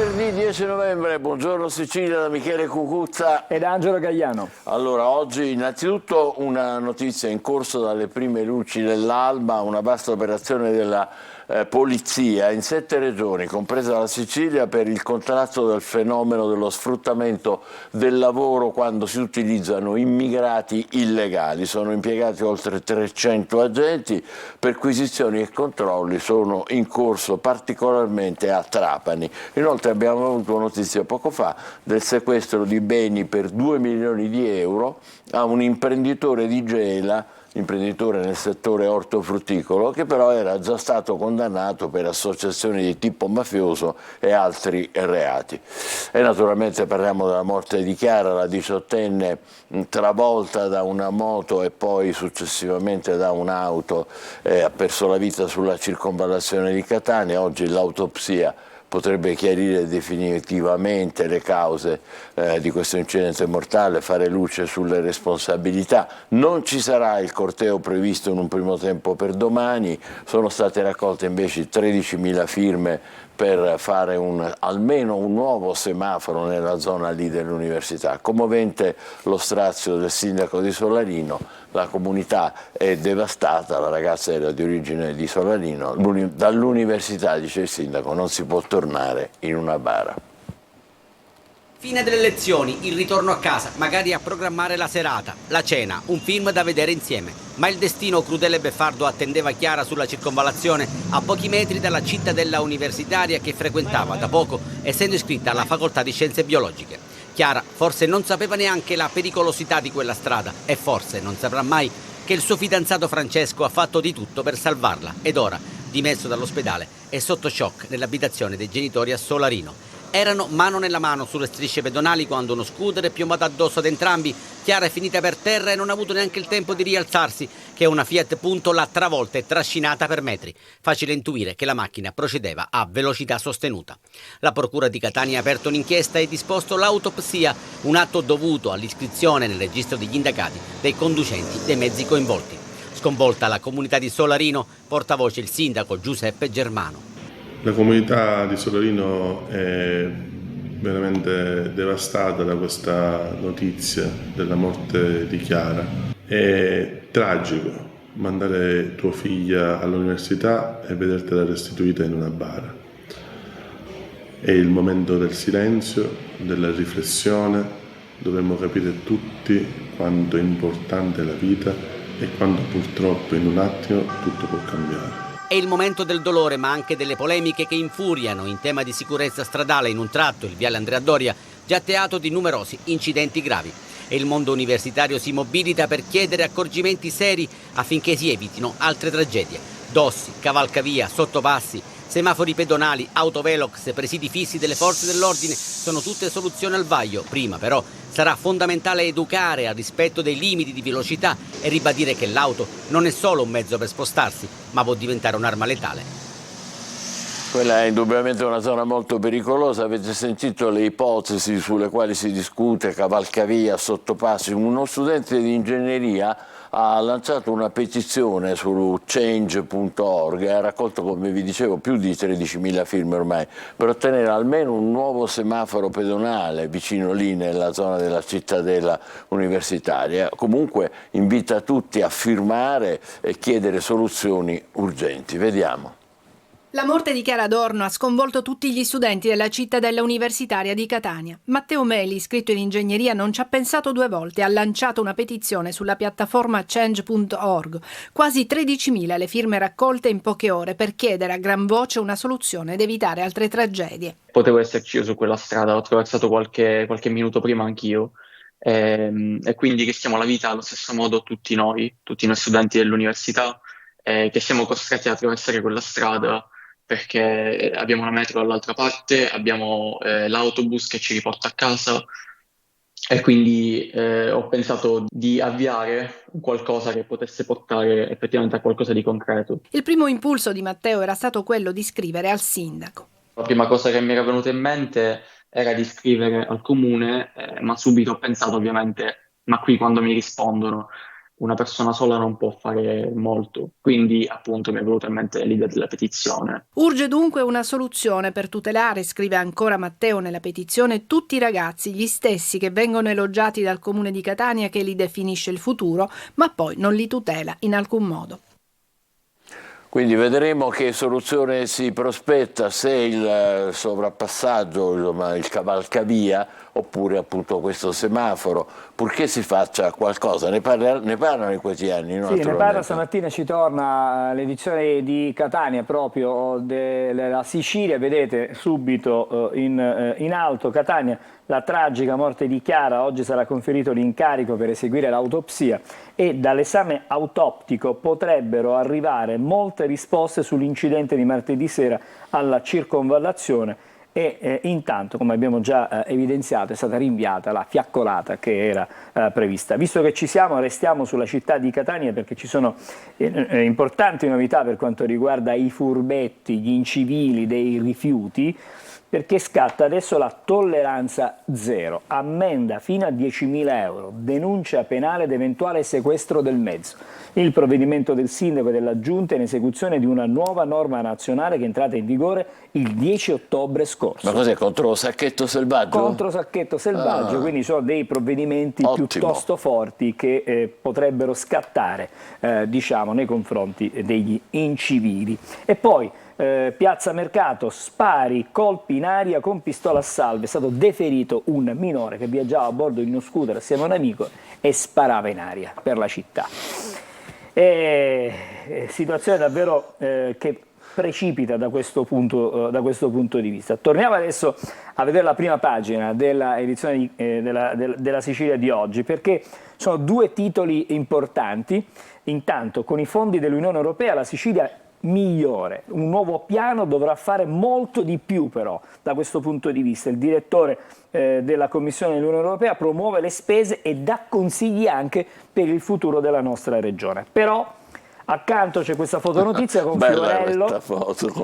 venerdì 10 novembre, buongiorno Sicilia da Michele Cucuzza ed Angelo Gagliano. Allora, oggi innanzitutto una notizia in corso dalle prime luci dell'alba, una vasta operazione della polizia in 7 regioni, compresa la Sicilia, per il contrasto del fenomeno dello sfruttamento del lavoro quando si utilizzano immigrati illegali. Sono impiegati oltre 300 agenti, perquisizioni e controlli sono in corso particolarmente a Trapani. Inoltre abbiamo avuto notizia poco fa del sequestro di beni per 2 milioni di euro a un imprenditore di Gela, imprenditore nel settore ortofrutticolo, che però era già stato condannato per associazioni di tipo mafioso e altri reati. E naturalmente parliamo della morte di Chiara, la 18enne travolta da una moto e poi successivamente da un'auto, ha perso la vita sulla circonvallazione di Catania. Oggi l'autopsia potrebbe chiarire definitivamente le cause di questo incidente mortale, fare luce sulle responsabilità. Non ci sarà il corteo previsto in un primo tempo per domani, sono state raccolte invece 13.000 firme per fare almeno un nuovo semaforo nella zona lì dell'università. Commovente lo strazio del sindaco di Solarino, la comunità è devastata, la ragazza era di origine di Solarino, dall'università, dice il sindaco, non si può tornare in una bara. Fine delle lezioni, il ritorno a casa, magari a programmare la serata, la cena, un film da vedere insieme. Ma il destino crudele e beffardo attendeva Chiara sulla circonvallazione, a pochi metri dalla cittadella universitaria che frequentava da poco, essendo iscritta alla facoltà di scienze biologiche. Chiara forse non sapeva neanche la pericolosità di quella strada e forse non saprà mai che il suo fidanzato Francesco ha fatto di tutto per salvarla ed ora, dimesso dall'ospedale, è sotto shock nell'abitazione dei genitori a Solarino. Erano mano nella mano sulle strisce pedonali quando uno scooter è piombato addosso ad entrambi. Chiara è finita per terra e non ha avuto neanche il tempo di rialzarsi, che una Fiat Punto l'ha travolta e trascinata per metri. Facile intuire che la macchina procedeva a velocità sostenuta. La Procura di Catania ha aperto un'inchiesta e disposto l'autopsia, un atto dovuto all'iscrizione nel registro degli indagati dei conducenti dei mezzi coinvolti. Sconvolta la comunità di Solarino, portavoce il sindaco Giuseppe Germano. La comunità di Solarino è veramente devastata da questa notizia della morte di Chiara. È tragico mandare tua figlia all'università e vedertela restituita in una bara. È il momento del silenzio, della riflessione. Dovremmo capire tutti quanto è importante la vita e quanto purtroppo in un attimo tutto può cambiare. È il momento del dolore, ma anche delle polemiche che infuriano in tema di sicurezza stradale in un tratto, il viale Andrea Doria, già teatro di numerosi incidenti gravi. E il mondo universitario si mobilita per chiedere accorgimenti seri affinché si evitino altre tragedie. Dossi, cavalcavia, sottopassi, semafori pedonali, autovelox, presidi fissi delle forze dell'ordine sono tutte soluzioni al vaglio. Prima però sarà fondamentale educare al rispetto dei limiti di velocità e ribadire che l'auto non è solo un mezzo per spostarsi, ma può diventare un'arma letale. Quella è indubbiamente una zona molto pericolosa, avete sentito le ipotesi sulle quali si discute, cavalcavia, sottopassi. Uno studente di ingegneria ha lanciato una petizione su change.org e ha raccolto, come vi dicevo, più di 13.000 firme ormai, per ottenere almeno un nuovo semaforo pedonale vicino lì nella zona della cittadella universitaria. Comunque invita tutti a firmare e chiedere soluzioni urgenti. Vediamo. La morte di Chiara Adorno ha sconvolto tutti gli studenti della cittadella universitaria di Catania. Matteo Meli, iscritto in ingegneria, non ci ha pensato due volte, ha lanciato una petizione sulla piattaforma change.org. Quasi 13.000 le firme raccolte in poche ore per chiedere a gran voce una soluzione ed evitare altre tragedie. Potevo esserci io su quella strada, ho attraversato qualche minuto prima anch'io e quindi rischiamo la vita allo stesso modo tutti noi studenti dell'università, che siamo costretti ad attraversare quella strada perché abbiamo una metro dall'altra parte, abbiamo l'autobus che ci riporta a casa e quindi ho pensato di avviare qualcosa che potesse portare effettivamente a qualcosa di concreto. Il primo impulso di Matteo era stato quello di scrivere al sindaco. La prima cosa che mi era venuta in mente era di scrivere al comune, ma subito ho pensato ovviamente, ma qui quando mi rispondono una persona sola non può fare molto. Quindi appunto mi è venuta in mente l'idea della petizione. Urge dunque una soluzione per tutelare, scrive ancora Matteo nella petizione, tutti i ragazzi, gli stessi che vengono elogiati dal Comune di Catania che li definisce il futuro, ma poi non li tutela in alcun modo. Quindi vedremo che soluzione si prospetta, se il sovrapassaggio, il cavalcavia, oppure appunto questo semaforo, purché si faccia qualcosa. Ne parlano in questi anni, no? Sì, ne parla stamattina, ci torna l'edizione di Catania proprio della Sicilia, vedete subito in alto Catania la tragica morte di Chiara. Oggi sarà conferito l'incarico per eseguire l'autopsia e dall'esame autoptico potrebbero arrivare molte risposte sull'incidente di martedì sera alla circonvallazione. E intanto, come abbiamo già evidenziato, è stata rinviata la fiaccolata che era prevista. Visto che ci siamo, restiamo sulla città di Catania perché ci sono importanti novità per quanto riguarda i furbetti, gli incivili dei rifiuti, perché scatta adesso la tolleranza zero, ammenda fino a 10.000 euro, denuncia penale ed eventuale sequestro del mezzo. Il provvedimento del sindaco e della giunta è in esecuzione di una nuova norma nazionale che è entrata in vigore il 10 ottobre scorso. Ma cos'è, contro sacchetto selvaggio? Contro sacchetto selvaggio, quindi sono dei provvedimenti piuttosto forti che potrebbero scattare diciamo, nei confronti degli incivili. E poi Piazza Mercato, spari, colpi in aria con pistola a salve. È stato deferito un minore che viaggiava a bordo di uno scooter assieme a un amico e sparava in aria per la città. Situazione davvero che precipita da questo punto di vista. Torniamo adesso a vedere la prima pagina della edizione della Sicilia di oggi, perché sono due titoli importanti. Intanto, con i fondi dell'Unione Europea la Sicilia migliore, un nuovo piano dovrà fare molto di più però da questo punto di vista. Il direttore della Commissione dell'Unione Europea promuove le spese e dà consigli anche per il futuro della nostra regione. Però accanto c'è questa fotonotizia con Fiorello,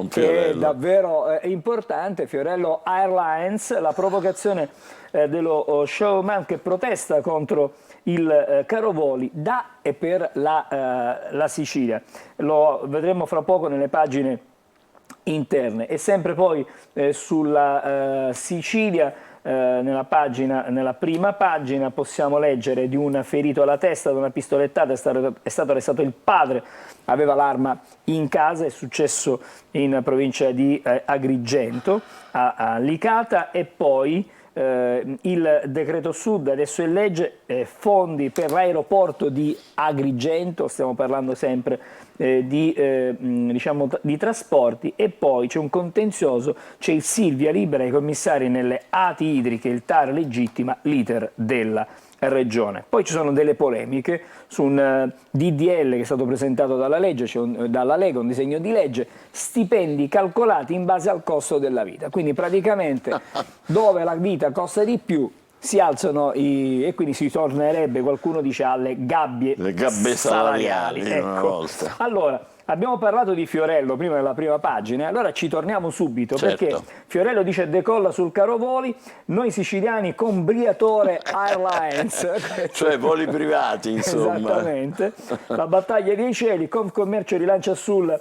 che è davvero importante. Fiorello Airlines, la provocazione dello showman che protesta contro il caro voli da e per la Sicilia. Lo vedremo fra poco nelle pagine interne. E sempre poi sulla Sicilia, nella prima pagina possiamo leggere di un ferito alla testa da una pistolettata. È stato arrestato il padre, aveva l'arma in casa. È successo in provincia di Agrigento, a Licata. E poi il decreto Sud adesso in legge, fondi per l'aeroporto di Agrigento, stiamo parlando sempre di trasporti. E poi c'è un contenzioso, c'è il Silvia libera i commissari nelle ATI idriche, il TAR legittima l'iter della regione. Poi ci sono delle polemiche su un DDL che è stato presentato dalla Lega, un disegno di legge, stipendi calcolati in base al costo della vita. Quindi praticamente dove la vita costa di più si alzano e quindi si tornerebbe, qualcuno dice, alle gabbie salariali. Una volta. Allora, abbiamo parlato di Fiorello prima nella prima pagina, allora ci torniamo subito, certo, perché Fiorello dice decolla sul caro voli, noi siciliani con Briatore Airlines. Cioè voli privati, insomma. Esattamente. La battaglia dei cieli, Confcommercio rilancia sul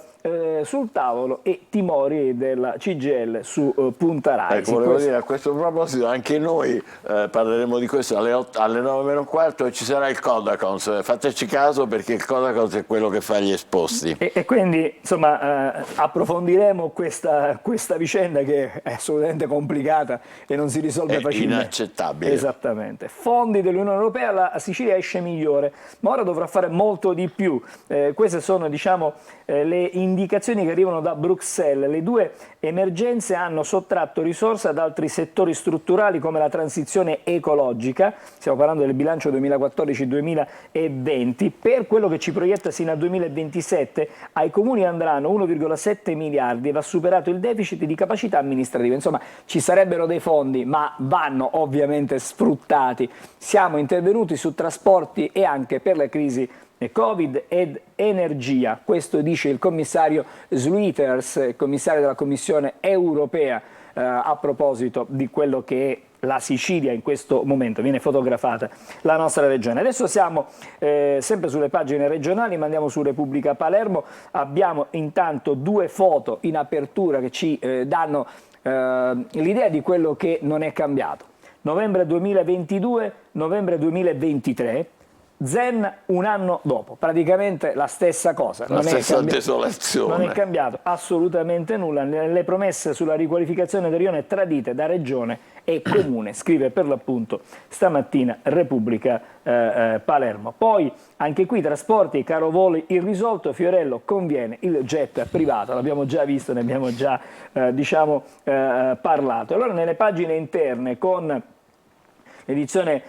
tavolo e timori della CGIL su Punta Raisi. Volevo dire, a questo proposito anche noi parleremo di questo alle 9:15 e ci sarà il Codacons. Fateci caso, perché il Codacons è quello che fa gli esposti. E quindi insomma approfondiremo questa vicenda che è assolutamente complicata e non si risolve facilmente. È inaccettabile. Esattamente. Fondi dell'Unione Europea, la Sicilia esce migliore, ma ora dovrà fare molto di più. Queste sono, diciamo, le indicazioni che arrivano da Bruxelles. Le due emergenze hanno sottratto risorse ad altri settori strutturali come la transizione ecologica, stiamo parlando del bilancio 2014-2020, per quello che ci proietta sino al 2027 ai comuni andranno 1,7 miliardi e va superato il deficit di capacità amministrativa. Insomma, ci sarebbero dei fondi, ma vanno ovviamente sfruttati. Siamo intervenuti su trasporti e anche per la crisi Covid ed energia, questo dice il commissario Sluiters, commissario della Commissione europea a proposito di quello che è la Sicilia in questo momento, viene fotografata la nostra regione. Adesso siamo sempre sulle pagine regionali, ma andiamo su Repubblica Palermo. Abbiamo intanto due foto in apertura che ci danno l'idea di quello che non è cambiato. Novembre 2022, novembre 2023, Zen un anno dopo, praticamente la stessa cosa. La stessa desolazione. Non è cambiato assolutamente nulla. Le promesse sulla riqualificazione del rione tradite da regione e comune, scrive per l'appunto stamattina Repubblica Palermo. Poi anche qui trasporti, caro voli irrisolto, Fiorello conviene il jet privato, l'abbiamo già visto, ne abbiamo già parlato. Allora nelle pagine interne con edizione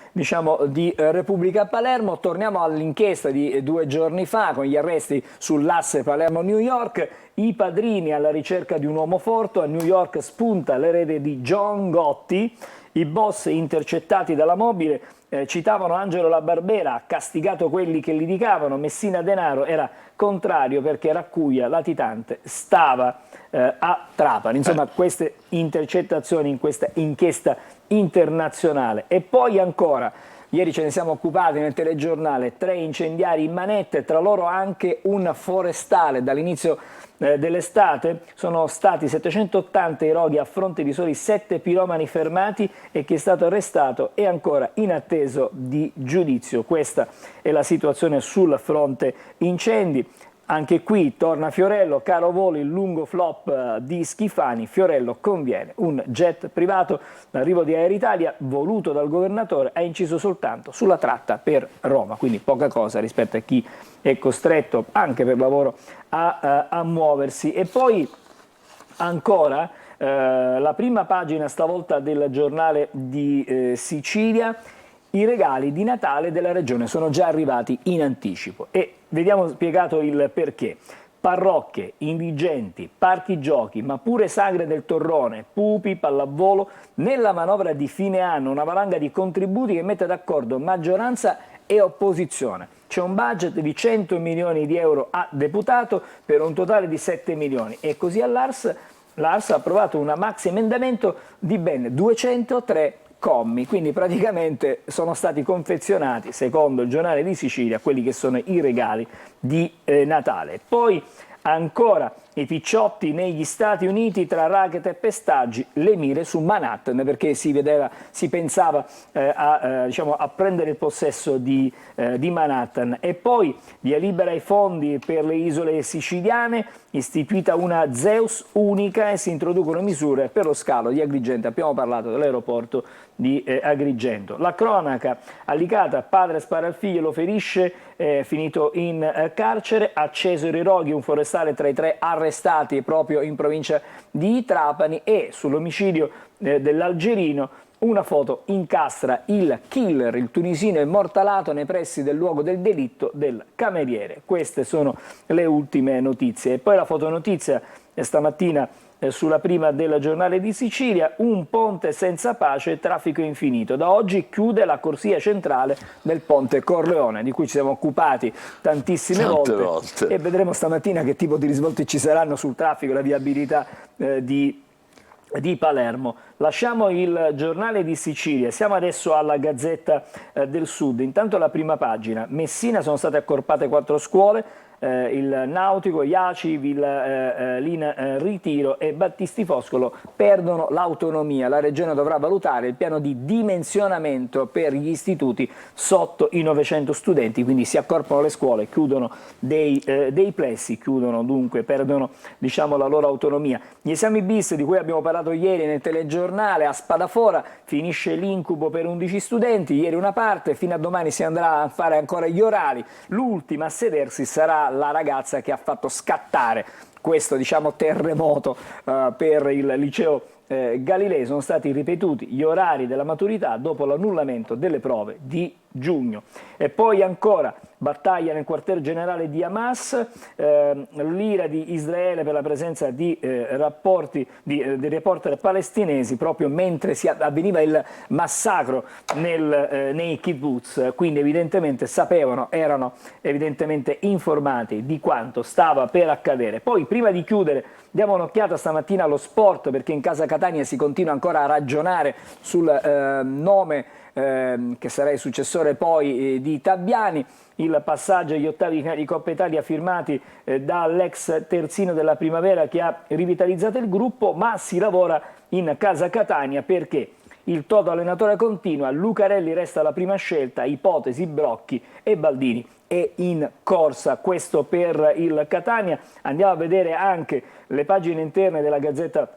di Repubblica Palermo, torniamo all'inchiesta di 2 giorni fa con gli arresti sull'asse Palermo-New York, i padrini alla ricerca di un uomo forte, a New York spunta l'erede di John Gotti, i boss intercettati dalla mobile citavano Angelo La Barbera, ha castigato quelli che litigavano, Messina Denaro era contrario perché Raccuia, latitante, stava a Trapani. Insomma, queste intercettazioni in questa inchiesta internazionale. E poi ancora, ieri ce ne siamo occupati nel telegiornale, 3 incendiari in manette, tra loro anche un forestale. Dall'inizio dell'estate sono stati 780 i roghi a fronte di soli 7 piromani fermati e chi è stato arrestato è ancora in atteso di giudizio. Questa è la situazione sul fronte incendi. Anche qui torna Fiorello, caro volo, il lungo flop di Schifani, Fiorello conviene un jet privato, l'arrivo di Air Italia voluto dal governatore ha inciso soltanto sulla tratta per Roma, quindi poca cosa rispetto a chi è costretto anche per lavoro a muoversi. E poi ancora la prima pagina stavolta del giornale di Sicilia, i regali di Natale della regione sono già arrivati in anticipo e vediamo spiegato il perché. Parrocchie, indigenti, parchi giochi, ma pure sagre del Torrone, pupi, pallavolo, nella manovra di fine anno una valanga di contributi che mette d'accordo maggioranza e opposizione. C'è un budget di 100 milioni di euro a deputato per un totale di 7 milioni e così l'ARS ha approvato un maxi emendamento di ben 203 commi, quindi praticamente sono stati confezionati, secondo il giornale di Sicilia, quelli che sono i regali di Natale. Poi ancora i picciotti negli Stati Uniti tra racket e pestaggi, le mire su Manhattan perché si pensava a prendere il possesso di Manhattan. E poi via libera i fondi per le isole siciliane, istituita una Zeus unica e si introducono misure per lo scalo di Agrigento. Abbiamo parlato dell'aeroporto di Agrigento. La cronaca, a Licata, padre spara al figlio, lo ferisce, finito in carcere. A Cesare Roghi, un forestale tra i 3 arrestati proprio in provincia di Trapani. E sull'omicidio dell'algerino una foto incastra il killer, il tunisino immortalato nei pressi del luogo del delitto del cameriere. Queste sono le ultime notizie. E poi la fotonotizia stamattina sulla prima del giornale di Sicilia, un ponte senza pace e traffico infinito. Da oggi chiude la corsia centrale del ponte Corleone, di cui ci siamo occupati tantissime volte e vedremo stamattina che tipo di risvolti ci saranno sul traffico e la viabilità di Palermo. Lasciamo il giornale di Sicilia, siamo adesso alla Gazzetta del Sud. Intanto la prima pagina, Messina sono state accorpate 4 scuole, il Nautico, Iaci, Villa Lina Ritiro e Battisti Foscolo perdono l'autonomia. La Regione dovrà valutare il piano di dimensionamento per gli istituti sotto i 900 studenti, quindi si accorpano le scuole, chiudono dei plessi, chiudono dunque, perdono la loro autonomia. Gli esami bis di cui abbiamo parlato ieri nel telegiornale, a Spadafora finisce l'incubo per 11 studenti, ieri una parte, fino a domani si andrà a fare ancora gli orali, l'ultima a sedersi sarà la ragazza che ha fatto scattare questo terremoto per il liceo Galilei. Sono stati ripetuti gli orari della maturità dopo l'annullamento delle prove di giugno. E poi ancora battaglia nel quartier generale di Hamas, l'ira di Israele per la presenza di di reporter palestinesi proprio mentre avveniva il massacro nei kibbutz, quindi evidentemente erano evidentemente informati di quanto stava per accadere. Poi prima di chiudere diamo un'occhiata stamattina allo sport, perché in casa Catania si continua ancora a ragionare sul nome che sarà il successore poi di Tabiani. Il passaggio agli ottavi di Coppa Italia firmati dall'ex terzino della Primavera che ha rivitalizzato il gruppo, ma si lavora in casa Catania perché il toto allenatore continua, Lucarelli resta la prima scelta, ipotesi Brocchi e Baldini è in corsa. Questo per il Catania. Andiamo a vedere anche le pagine interne della Gazzetta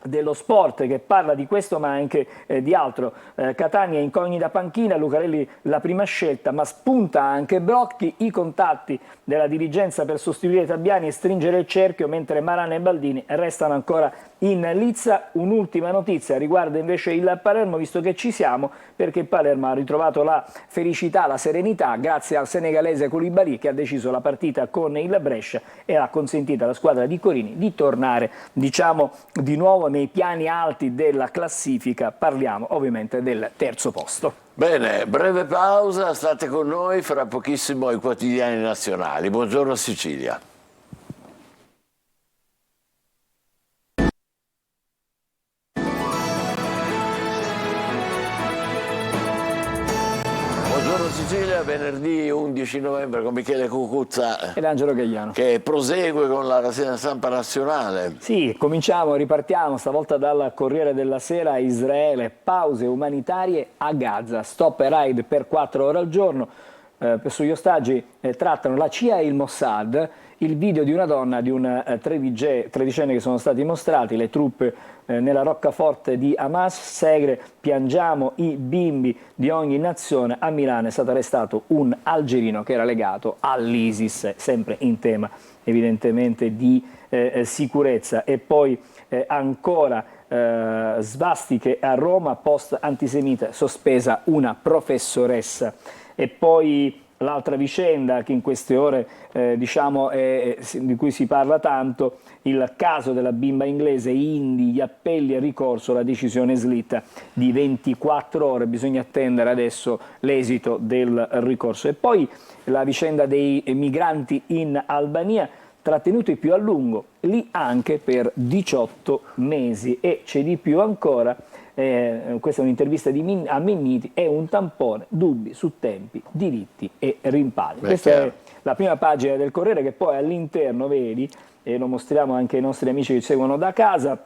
dello Sport, che parla di questo ma anche di altro. Catania incognita panchina, Lucarelli la prima scelta, ma spunta anche Brocchi, i contatti della dirigenza per sostituire Tabiani e stringere il cerchio, mentre Marana e Baldini restano ancora in lizza. Un'ultima notizia riguarda invece il Palermo, visto che ci siamo, perché il Palermo ha ritrovato la felicità, la serenità grazie al senegalese Koulibaly, che ha deciso la partita con il Brescia e ha consentito alla squadra di Corini di tornare, diciamo, di nuovo nei piani alti della classifica. Parliamo ovviamente del terzo posto. Bene, breve pausa, state con noi, fra pochissimo i quotidiani nazionali. Buongiorno Sicilia. Buongiorno Sicilia, venerdì 11 novembre con Michele Cucuzza Ed Angelo Gagliano, che prosegue con la rassegna stampa nazionale. Sì, ripartiamo stavolta dal Corriere della Sera. Israele, pause umanitarie a Gaza, stop e raid per 4 ore al giorno. Sugli ostaggi trattano la CIA e il Mossad. Il video di una donna, di un tredicenne che sono stati mostrati, le truppe nella roccaforte di Hamas. Segre, piangiamo i bimbi di ogni nazione. A Milano è stato arrestato un algerino che era legato all'ISIS, sempre in tema evidentemente di sicurezza. E poi ancora svastiche a Roma, post antisemita, sospesa una professoressa. E poi l'altra vicenda che in queste ore di cui si parla tanto, il caso della bimba inglese, Indy, gli appelli al ricorso, la decisione slitta di 24 ore, bisogna attendere adesso l'esito del ricorso. E poi la vicenda dei migranti in Albania, trattenuti più a lungo, lì anche per 18 mesi. E c'è di più ancora. Questa è un'intervista a Minniti, è un tampone, dubbi su tempi, diritti e rimpalli. Questa è la prima pagina del Corriere, che poi all'interno, vedi, e lo mostriamo anche ai nostri amici che ci seguono da casa,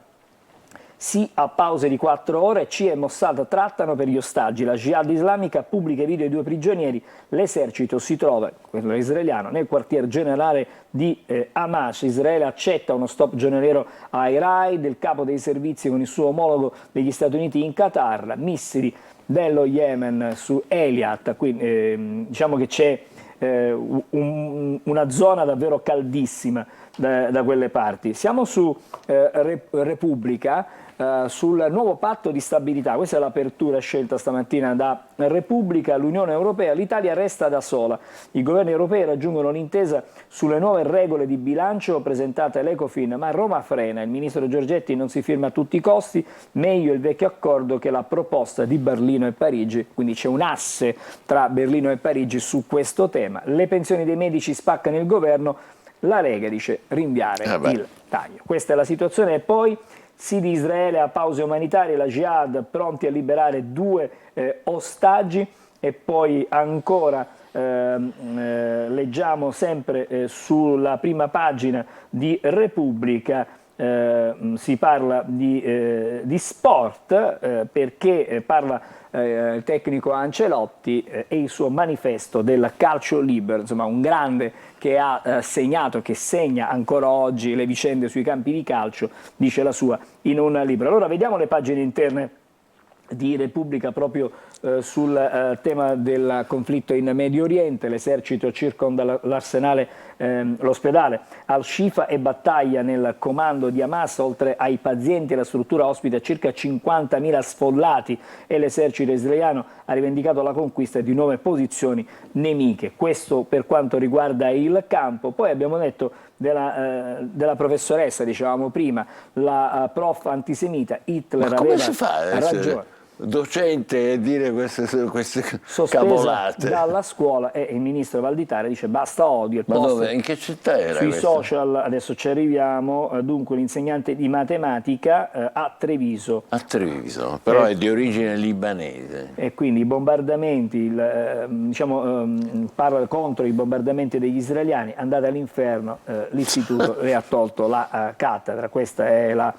sì a pause di 4 ore, CIA e Mossad trattano per gli ostaggi, la Jihad islamica pubblica i video dei 2 prigionieri, l'esercito si trova, quello israeliano, nel quartier generale di Hamas. Israele accetta uno stop giornaliero ai raid, il capo dei servizi con il suo omologo degli Stati Uniti in Qatar, missili dello Yemen su Eilat. Quindi diciamo che c'è una zona davvero caldissima da quelle parti. Siamo su Repubblica, sul nuovo patto di stabilità. Questa è l'apertura scelta stamattina da Repubblica. L'Unione Europea, l'Italia resta da sola. I governi europei raggiungono un'intesa sulle nuove regole di bilancio presentate all'Ecofin, ma Roma frena. Il ministro Giorgetti non si firma a tutti i costi, meglio il vecchio accordo che la proposta di Berlino e Parigi. Quindi c'è un asse tra Berlino e Parigi su questo tema. Le pensioni dei medici spaccano il governo, la Lega dice rinviare il taglio. Questa è la situazione. E poi sì di Israele a pause umanitarie, la Jihad pronti a liberare 2 ostaggi. E poi ancora leggiamo sempre sulla prima pagina di Repubblica, si parla di sport, perché parla il tecnico Ancelotti e il suo manifesto del calcio libero, insomma un grande che ha segnato, che segna ancora oggi le vicende sui campi di calcio, dice la sua in un libro. Allora vediamo le pagine interne di Repubblica proprio sul tema del conflitto in Medio Oriente. L'esercito circonda l'arsenale, l'ospedale Al-Shifa e battaglia nel comando di Hamas. Oltre ai pazienti la struttura ospita circa 50.000 sfollati e l'esercito israeliano ha rivendicato la conquista di nuove posizioni nemiche. Questo per quanto riguarda il campo. Poi abbiamo detto della professoressa, dicevamo prima, la prof antisemita. Hitler Ma come aveva si fa ad essere ragione. docente e dire queste Sospesa cavolate? dalla scuola, e il ministro Valditara dice basta odio. Il Ma post dove? In che città era sui questa? social, adesso ci arriviamo. Dunque l'insegnante di matematica a Treviso. A Treviso, però è di origine libanese. E quindi i bombardamenti, parla contro i bombardamenti degli israeliani. Andate all'inferno, l'istituto le ha tolto la cattedra. Questa è la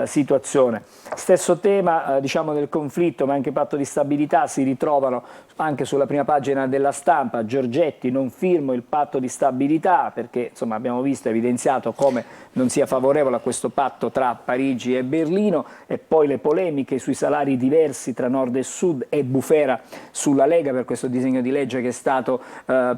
situazione. Stesso tema del conflitto, ma anche patto di stabilità, si ritrovano anche sulla prima pagina della Stampa. Giorgetti: non firmo il patto di stabilità, perché insomma abbiamo visto, evidenziato come non sia favorevole a questo patto tra Parigi e Berlino. E poi le polemiche sui salari diversi tra nord e sud e bufera sulla Lega per questo disegno di legge che è stato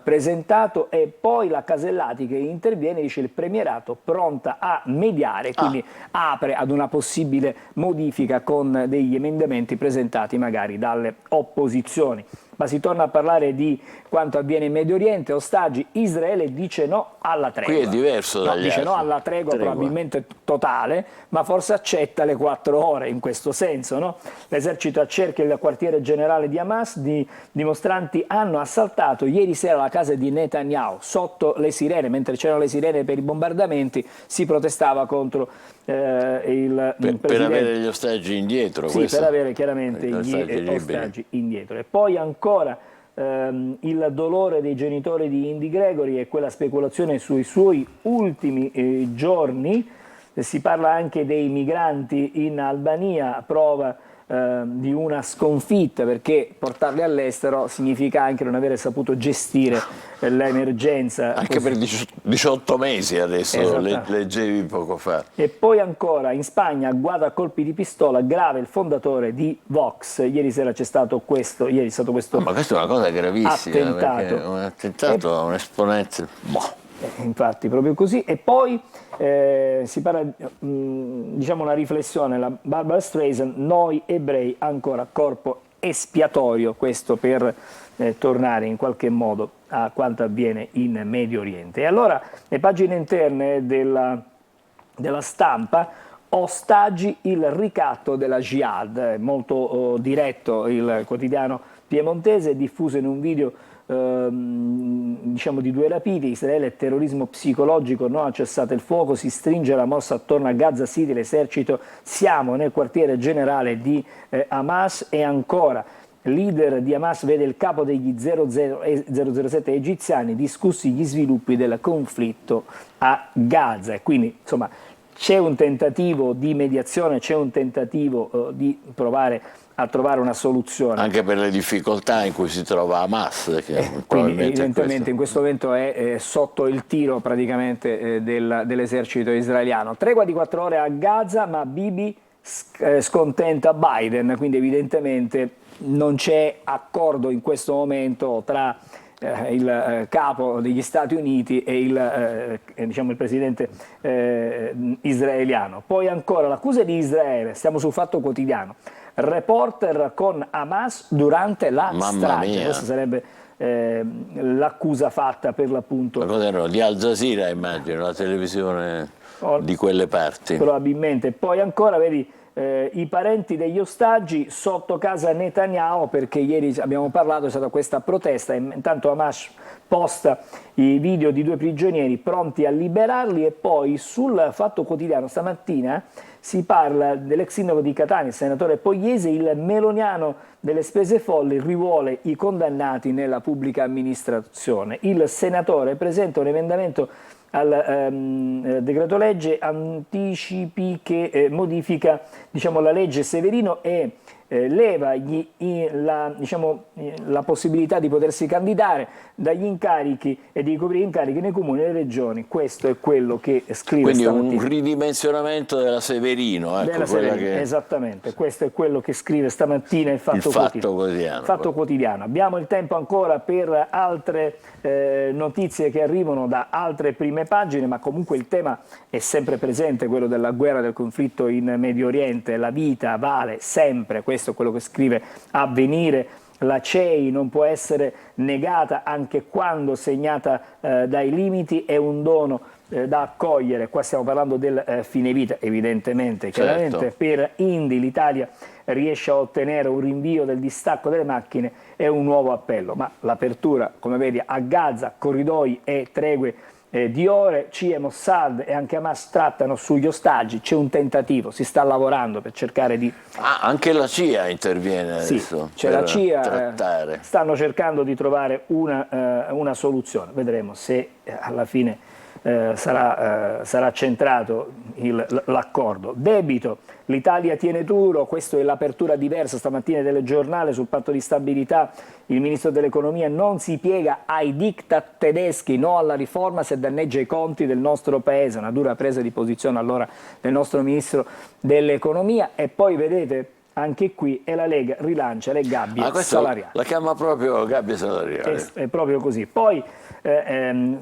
presentato. E poi la Casellati che interviene, dice il premierato pronta a mediare, quindi apre ad una possibile modifica con degli emendamenti presentati magari dalle opposizioni. Ma si torna a parlare di quanto avviene in Medio Oriente, ostaggi. Israele dice no alla tregua. Qui è diverso dagli dice altri. no alla tregua, probabilmente totale, ma forse accetta le 4 ore in questo senso, no? L'esercito accerchia il quartiere generale di Hamas. Dimostranti hanno assaltato ieri sera la casa di Netanyahu sotto le sirene. Mentre c'erano le sirene per i bombardamenti, si protestava contro il per avere gli ostaggi indietro. Sì, per avere chiaramente gli ostaggi indietro. E poi ancora il dolore dei genitori di Indy Gregory e quella speculazione sui suoi ultimi giorni. Si parla anche dei migranti in Albania, prova di una sconfitta, perché portarli all'estero significa anche non avere saputo gestire l'emergenza. Anche per 18 mesi adesso, leggevi poco fa. E poi ancora in Spagna, agguato a colpi di pistola, grave il fondatore di Vox. Ieri sera c'è stato questo. Ma questa è una cosa gravissima, attentato. Un attentato a un esponente. Infatti, proprio così. E poi si parla, una riflessione, la Barbara Streisand: noi ebrei ancora corpo espiatorio, questo per tornare in qualche modo a quanto avviene in Medio Oriente. E allora le pagine interne della Stampa: ostaggi, il ricatto della Jihad. Molto diretto il quotidiano piemontese, diffuso in un video di 2 rapiti. Israele: terrorismo psicologico, no a cessate il fuoco, si stringe la mossa attorno a Gaza City, l'esercito, siamo nel quartiere generale di Hamas. E ancora, leader di Hamas vede il capo degli 007 egiziani, discussi gli sviluppi del conflitto a Gaza. E quindi insomma c'è un tentativo di mediazione, c'è un tentativo di provare a trovare una soluzione. Anche per le difficoltà in cui si trova Hamas. Quindi evidentemente in questo momento è sotto il tiro praticamente dell'esercito israeliano. Tregua di 4 ore a Gaza, ma Bibi scontenta Biden, quindi evidentemente non c'è accordo in questo momento tra il capo degli Stati Uniti e il presidente israeliano. Poi ancora l'accusa di Israele, stiamo sul Fatto Quotidiano: reporter con Hamas durante la strage. Questa sarebbe l'accusa fatta per l'appunto. Ma cos'erano? Di Al Jazeera, immagino, la televisione di quelle parti. Probabilmente. Poi ancora, vedi, i parenti degli ostaggi sotto casa Netanyahu, perché ieri abbiamo parlato, è stata questa protesta, e intanto Hamas posta i video di 2 prigionieri pronti a liberarli. E poi sul Fatto Quotidiano stamattina si parla dell'ex sindaco di Catania, il senatore Pogliese: il meloniano delle spese folli rivuole i condannati nella pubblica amministrazione. Il senatore presenta un emendamento al decreto legge anticipi che modifica la legge Severino e leva la possibilità di potersi candidare dagli incarichi e di ricoprire incarichi nei comuni e nelle regioni. Questo è quello che scrive Quindi stamattina. un ridimensionamento della Severino. Ecco, Della Severino, esattamente, questo è quello che scrive stamattina il Fatto Quotidiano. Fatto Quotidiano. Abbiamo il tempo ancora per altre notizie che arrivano da altre prime pagine, ma comunque il tema è sempre presente, quello della guerra, del conflitto in Medio Oriente. La vita vale sempre, questo è quello che scrive Avvenire. La CEI non può essere negata anche quando segnata dai limiti, è un dono da accogliere. Qua stiamo parlando del fine vita, evidentemente, chiaramente. Certo. Per Indy l'Italia riesce a ottenere un rinvio del distacco delle macchine e un nuovo appello, ma l'apertura, come vedi, a Gaza, corridoi e tregue di ore. CIE, Mossad e anche Hamas trattano sugli ostaggi, c'è un tentativo, si sta lavorando per cercare di... Anche la CIA interviene adesso, c'è la CIA, trattare. Stanno cercando di trovare una soluzione, vedremo se alla fine sarà centrato l'accordo. Debito, l'Italia tiene duro, questa è l'apertura diversa stamattina del giornale sul patto di stabilità. Il ministro dell'economia non si piega ai diktat tedeschi, no alla riforma se danneggia i conti del nostro paese, una dura presa di posizione allora del nostro ministro dell'economia. E poi vedete, anche qui è la Lega rilancia le gabbie salariali. La chiama proprio gabbie salariali. È proprio così. Poi in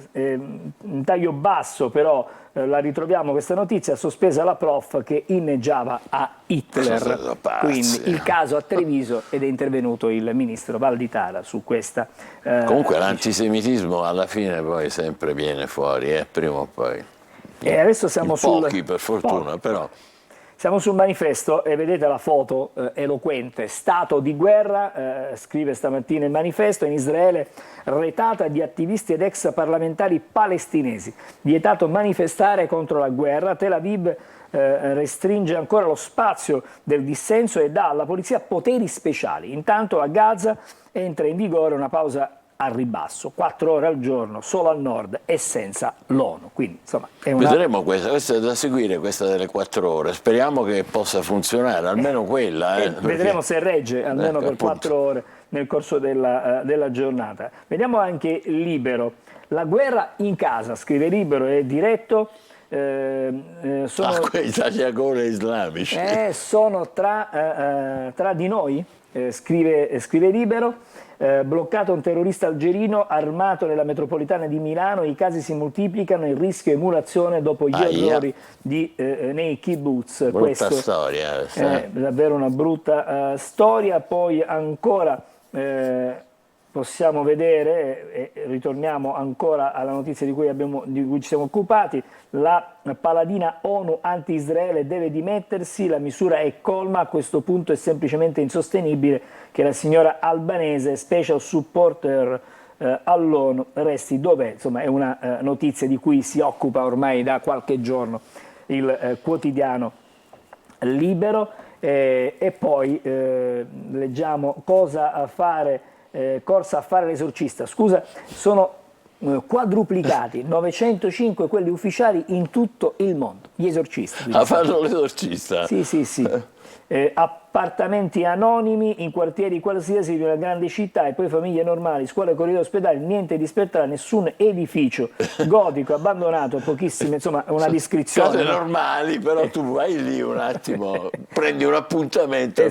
taglio basso però la ritroviamo questa notizia, sospesa la prof che inneggiava a Hitler. Quindi il caso a Treviso ed è intervenuto il ministro Valditara su questa. Comunque l'antisemitismo alla fine poi sempre viene fuori, prima o poi. E adesso siamo pochi per fortuna, però. Siamo sul Manifesto e vedete la foto eloquente. Stato di guerra, scrive stamattina il Manifesto, in Israele retata di attivisti ed ex parlamentari palestinesi. Vietato manifestare contro la guerra, Tel Aviv restringe ancora lo spazio del dissenso e dà alla polizia poteri speciali. Intanto a Gaza entra in vigore una pausa al ribasso, 4 ore al giorno, solo al nord e senza l'ONU. Quindi, insomma, è una... Vedremo questa è da seguire, questa delle 4 ore. Speriamo che possa funzionare, almeno quella. Vedremo se regge, almeno per appunto. 4 ore nel corso della giornata. Vediamo anche Libero. La guerra in casa, scrive Libero, è diretto. Sono quei tagliagole islamici. sono tra di noi, scrive Libero. Bloccato un terrorista algerino armato nella metropolitana di Milano, i casi si moltiplicano, il rischio emulazione dopo gli orrori nei kibbutz. Brutta storia. È davvero una brutta storia. Poi ancora possiamo vedere, e ritorniamo ancora alla notizia di cui ci siamo occupati, la paladina ONU anti-Israele deve dimettersi, la misura è colma, a questo punto è semplicemente insostenibile che la signora albanese, special supporter all'ONU, resti dov'è. Insomma, è una notizia di cui si occupa ormai da qualche giorno il quotidiano Libero. E poi leggiamo cosa fare. Corsa a fare l'esorcista, scusa, sono quadruplicati, 905 quelli ufficiali in tutto il mondo, gli esorcisti. A farlo l'esorcista? Sì. Appartamenti anonimi in quartieri qualsiasi di una grande città e poi famiglie normali, scuole, corridoi, ospedali, niente di spettacolo, nessun edificio gotico, abbandonato, pochissime, insomma una descrizione. Cose normali, però tu vai lì un attimo, prendi un appuntamento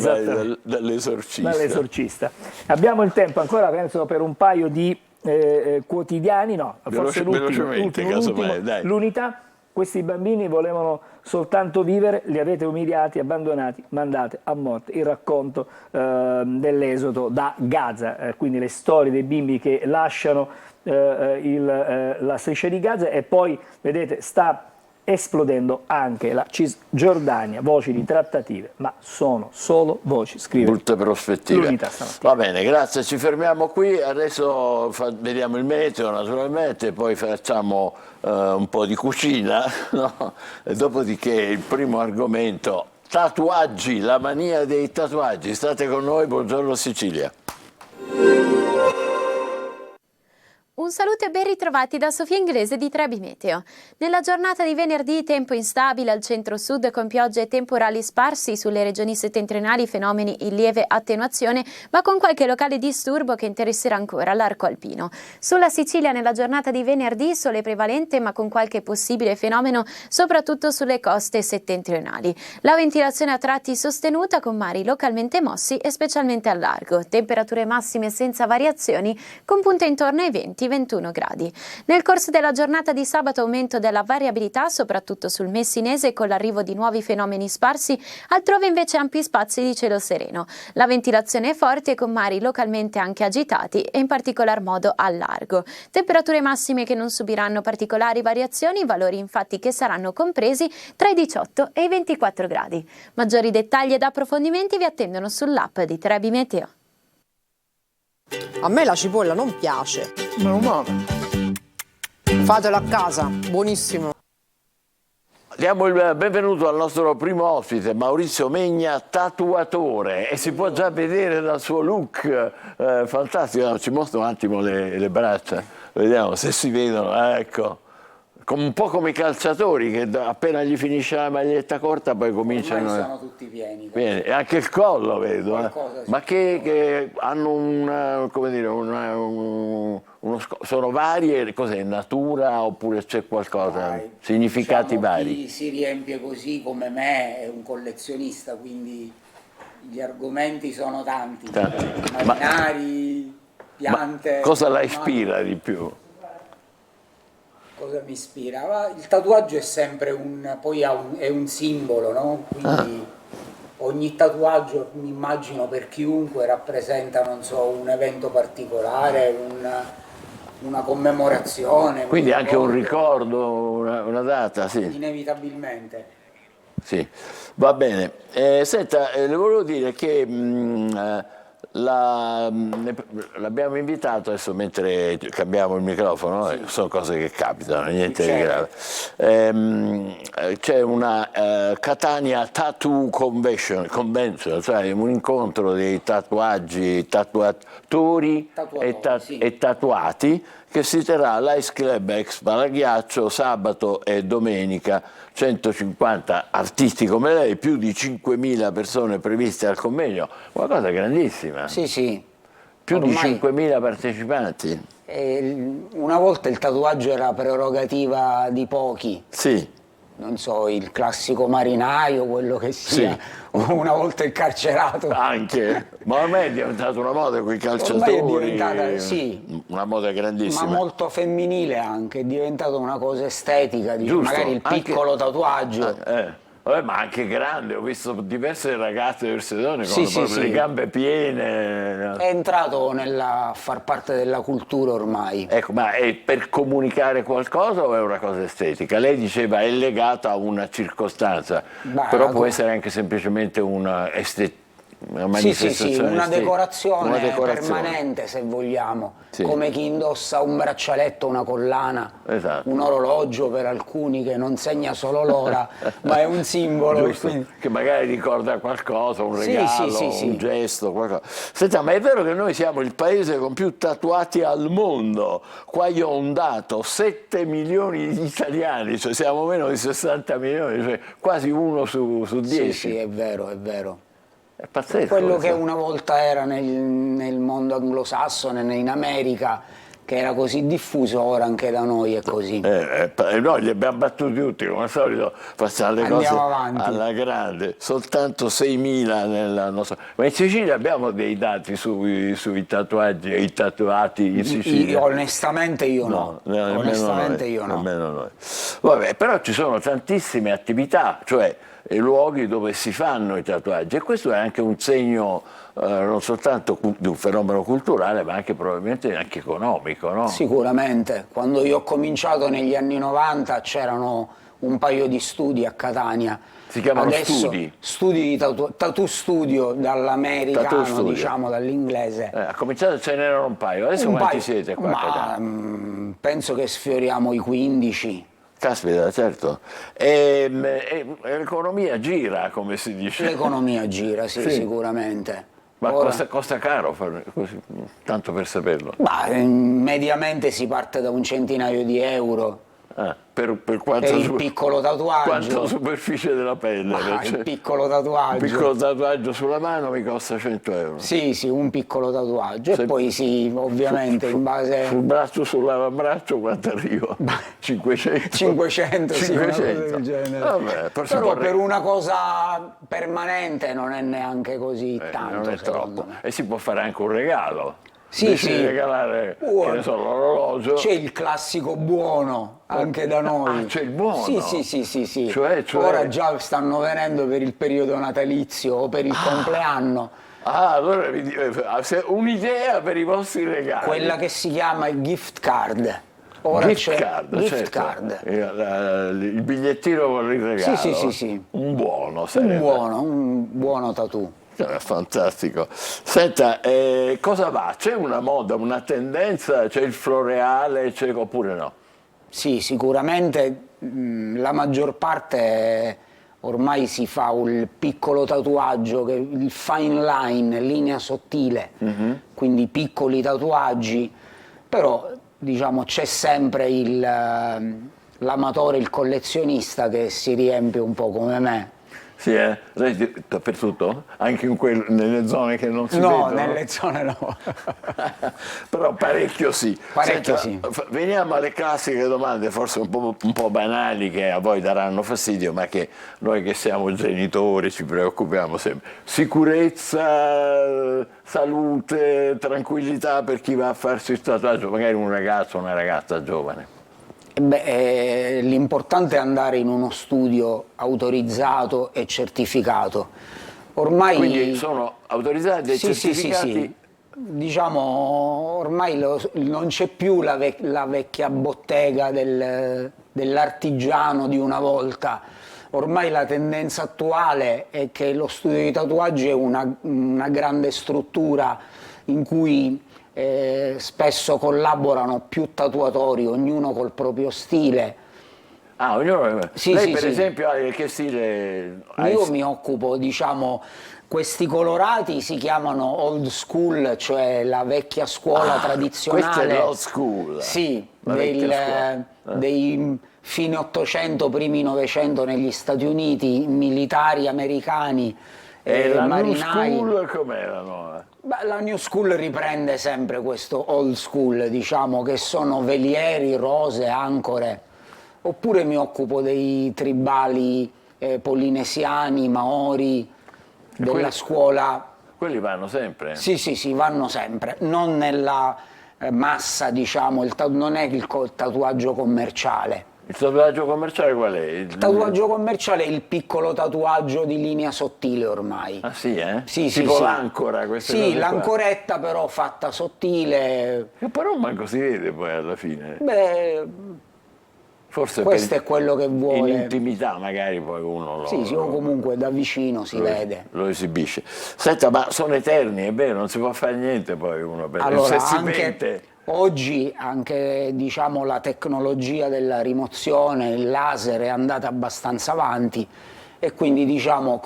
dall'esorcista. Abbiamo il tempo ancora, penso, per un paio di quotidiani, no, forse l'Unità. Questi bambini volevano soltanto vivere, li avete umiliati, abbandonati, mandati a morte. Il racconto dell'esodo da Gaza, quindi le storie dei bimbi che lasciano la striscia di Gaza. E poi, vedete, sta esplodendo anche la Cisgiordania, voci di trattative, ma sono solo voci, scrive brutte prospettive. l'Unità stamattina. Va bene, grazie, ci fermiamo qui, adesso vediamo il meteo naturalmente, poi facciamo un po' di cucina, no? E dopodiché il primo argomento, tatuaggi, la mania dei tatuaggi. State con noi, buongiorno Sicilia. Un saluto e ben ritrovati da Sofia Inglese di Trebi Meteo. Nella giornata di venerdì tempo instabile al centro-sud con piogge e temporali sparsi sulle regioni settentrionali, fenomeni in lieve attenuazione ma con qualche locale disturbo che interesserà ancora l'arco alpino. Sulla Sicilia nella giornata di venerdì sole prevalente ma con qualche possibile fenomeno soprattutto sulle coste settentrionali. La ventilazione a tratti sostenuta con mari localmente mossi e specialmente al largo. Temperature massime senza variazioni con punte intorno ai 20-21 gradi. Nel corso della giornata di sabato aumento della variabilità soprattutto sul Messinese con l'arrivo di nuovi fenomeni sparsi, altrove invece ampi spazi di cielo sereno. La ventilazione è forte con mari localmente anche agitati e in particolar modo al largo. Temperature massime che non subiranno particolari variazioni, valori infatti che saranno compresi tra i 18 e i 24 gradi. Maggiori dettagli ed approfondimenti vi attendono sull'app di Trebi Meteo. A me la cipolla non piace. Meno male. Fatelo a casa, buonissimo. Diamo il benvenuto al nostro primo ospite, Maurizio Megna, tatuatore, e si può già vedere dal suo look fantastico. Ci mostro un attimo le braccia, vediamo se si vedono, ecco. Un po' come i calciatori che appena gli finisce la maglietta corta poi cominciano. Ormai sono tutti pieni. E anche il collo vedo, Qualcosa, sì. Ma che hanno come dire, sono varie, cos'è, natura oppure c'è qualcosa, significati vari? Chi si riempie così come me è un collezionista, quindi gli argomenti sono tanti. Marinari, piante. Cosa la ispira di più? Cosa mi ispira? Il tatuaggio è sempre è un simbolo, no? Quindi ogni tatuaggio, mi immagino, per chiunque rappresenta, non so, un evento particolare, una commemorazione. Quindi anche un ricordo, una data, sì. Inevitabilmente. Sì, va bene. Senta, le volevo dire che l'abbiamo invitato adesso mentre cambiamo il microfono, sì. Sono cose che capitano, niente di grave. C'è una Catania Tattoo Convention, cioè un incontro dei tatuatori e tatuati che si terrà all'Ice Club Ex Palaghiaccio sabato e domenica. 150 artisti come lei, più di 5.000 persone previste al convegno, una cosa grandissima. Sì, sì. Più di 5.000 partecipanti. Una volta il tatuaggio era prerogativa di pochi. Sì. Non so, il classico marinaio, quello che sia, sì. Una volta il carcerato. Anche, ma ormai è diventata una moda con i calciatori. Ormai è diventata, sì. Una moda grandissima. Ma molto femminile anche, è diventata una cosa estetica, magari il piccolo tatuaggio. Vabbè, ma anche grande, ho visto diverse ragazze, diverse donne con proprio le gambe piene. È entrato a far parte della cultura ormai. Ecco, ma è per comunicare qualcosa o è una cosa estetica? Lei diceva è legata a una circostanza, però può essere anche semplicemente una manifestazione. Sì, una decorazione permanente, se vogliamo, come chi indossa un braccialetto, una collana, esatto. Un orologio per alcuni che non segna solo l'ora, ma è un simbolo. Quindi... che magari ricorda qualcosa, un regalo, un gesto, qualcosa. Senta, ma è vero che noi siamo il paese con più tatuati al mondo? Qua io ho un dato, 7 milioni di italiani, cioè siamo meno di 60 milioni, cioè quasi uno su 10. Sì, è vero, è vero. È pazzesco. Quello che una volta era nel mondo anglosassone, in America, che era così diffuso, ora anche da noi è così. Noi li abbiamo battuti tutti, come al solito facciamo le cose alla grande. Soltanto 6.000 nella nostra... Ma in Sicilia abbiamo dei dati sui tatuaggi e i tatuati in Sicilia? Onestamente io no. Onestamente io no. Nemmeno noi. Vabbè, però ci sono tantissime attività, cioè luoghi dove si fanno i tatuaggi, e questo è anche un segno non soltanto di un fenomeno culturale ma anche probabilmente anche economico, no? Sicuramente, quando io ho cominciato negli anni 90 c'erano un paio di studi a Catania. Si chiamano studi di tattoo studio dall'americano, diciamo, dall'inglese. Ha cominciato, ce n'erano un paio, adesso quanti siete qua a Catania? Penso che sfioriamo i 15. Caspita, certo. E l'economia gira, come si dice. L'economia gira, sì, sicuramente. Ma costa caro fare così, tanto per saperlo? Mediamente si parte da un centinaio di euro. Per quanto per il piccolo tatuaggio. Quanto superficie della pelle? Il piccolo tatuaggio. Un piccolo tatuaggio sulla mano mi costa 100 euro. Sì, un piccolo tatuaggio. E poi ovviamente in base... Sul braccio, sull'avambraccio quanto arrivo? 500? 500, 500. sì, una cosa del genere. Vabbè, però per una cosa permanente non è neanche così tanto, non è troppo. E si può fare anche un regalo. Sì. Regalare, che ne so, l'orologio. C'è il classico buono anche da noi. C'è il buono? Sì. Cioè... Ora già stanno venendo per il periodo natalizio o per il compleanno. Allora un'idea per i vostri regali. Quella che si chiama il gift card. Gift card. Il bigliettino con il regalo. Sì. Un buono sarebbe. Un buono tattoo. Fantastico. Senta, cosa va? C'è una moda, una tendenza? C'è il floreale, oppure no? Sì, sicuramente la maggior parte ormai si fa un piccolo tatuaggio, il fine line, linea sottile, quindi piccoli tatuaggi, però diciamo c'è sempre l'amatore, il collezionista che si riempie un po' come me. Sì, lei dappertutto? Anche nelle zone che non si No, vedono? nelle zone no. Però parecchio sì. Parecchio Senta, sì. Veniamo alle classiche domande, forse un po' banali, che a voi daranno fastidio, ma che noi che siamo genitori ci preoccupiamo sempre. Sicurezza, salute, tranquillità per chi va a farsi il tatuaggio, magari un ragazzo o una ragazza giovane. L'importante è andare in uno studio autorizzato e certificato. Ormai... Quindi sono autorizzati e certificati? Sì. Diciamo, ormai non c'è più la vecchia bottega dell'artigiano di una volta. Ormai la tendenza attuale è che lo studio di tatuaggi è una grande struttura in cui spesso collaborano più tatuatori, ognuno col proprio stile. Ognuno. Lei per esempio che stile? Io mi occupo, diciamo, questi colorati si chiamano old school, cioè la vecchia scuola tradizionale. Questo è l'old school. Sì, dei fine 800, primi 900 negli Stati Uniti, militari americani. E la marinai. New School com'erano? La New School riprende sempre questo old school, diciamo, che sono velieri, rose, ancore. Oppure mi occupo dei tribali polinesiani, maori, della scuola. Quelli vanno sempre? Sì, vanno sempre. Non nella massa, diciamo, non è il tatuaggio commerciale. Il tatuaggio commerciale qual è? Il tatuaggio commerciale è il piccolo tatuaggio di linea sottile ormai. Ah sì, Sì, tipo l'ancora, queste cose sì, l'ancoretta però fatta sottile. Che però manco si vede poi alla fine. Forse questo è quello che vuole. In intimità magari poi uno lo... Sì, o comunque da vicino si vede. Lo esibisce. Senta, ma sono eterni, è vero, non si può fare niente poi uno per allora, se si pente. Oggi anche, diciamo, la tecnologia della rimozione, il laser è andata abbastanza avanti e quindi, diciamo,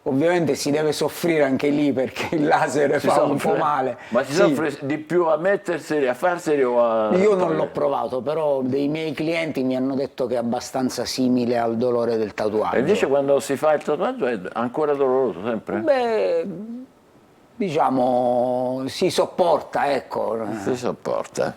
ovviamente si deve soffrire anche lì perché il laser fa un po' male. Ma si soffre di più a metterseli, a farseli o a... Io non l'ho provato, però dei miei clienti mi hanno detto che è abbastanza simile al dolore del tatuaggio. E invece quando si fa il tatuaggio è ancora doloroso, sempre? Diciamo, si sopporta, ecco. Si sopporta.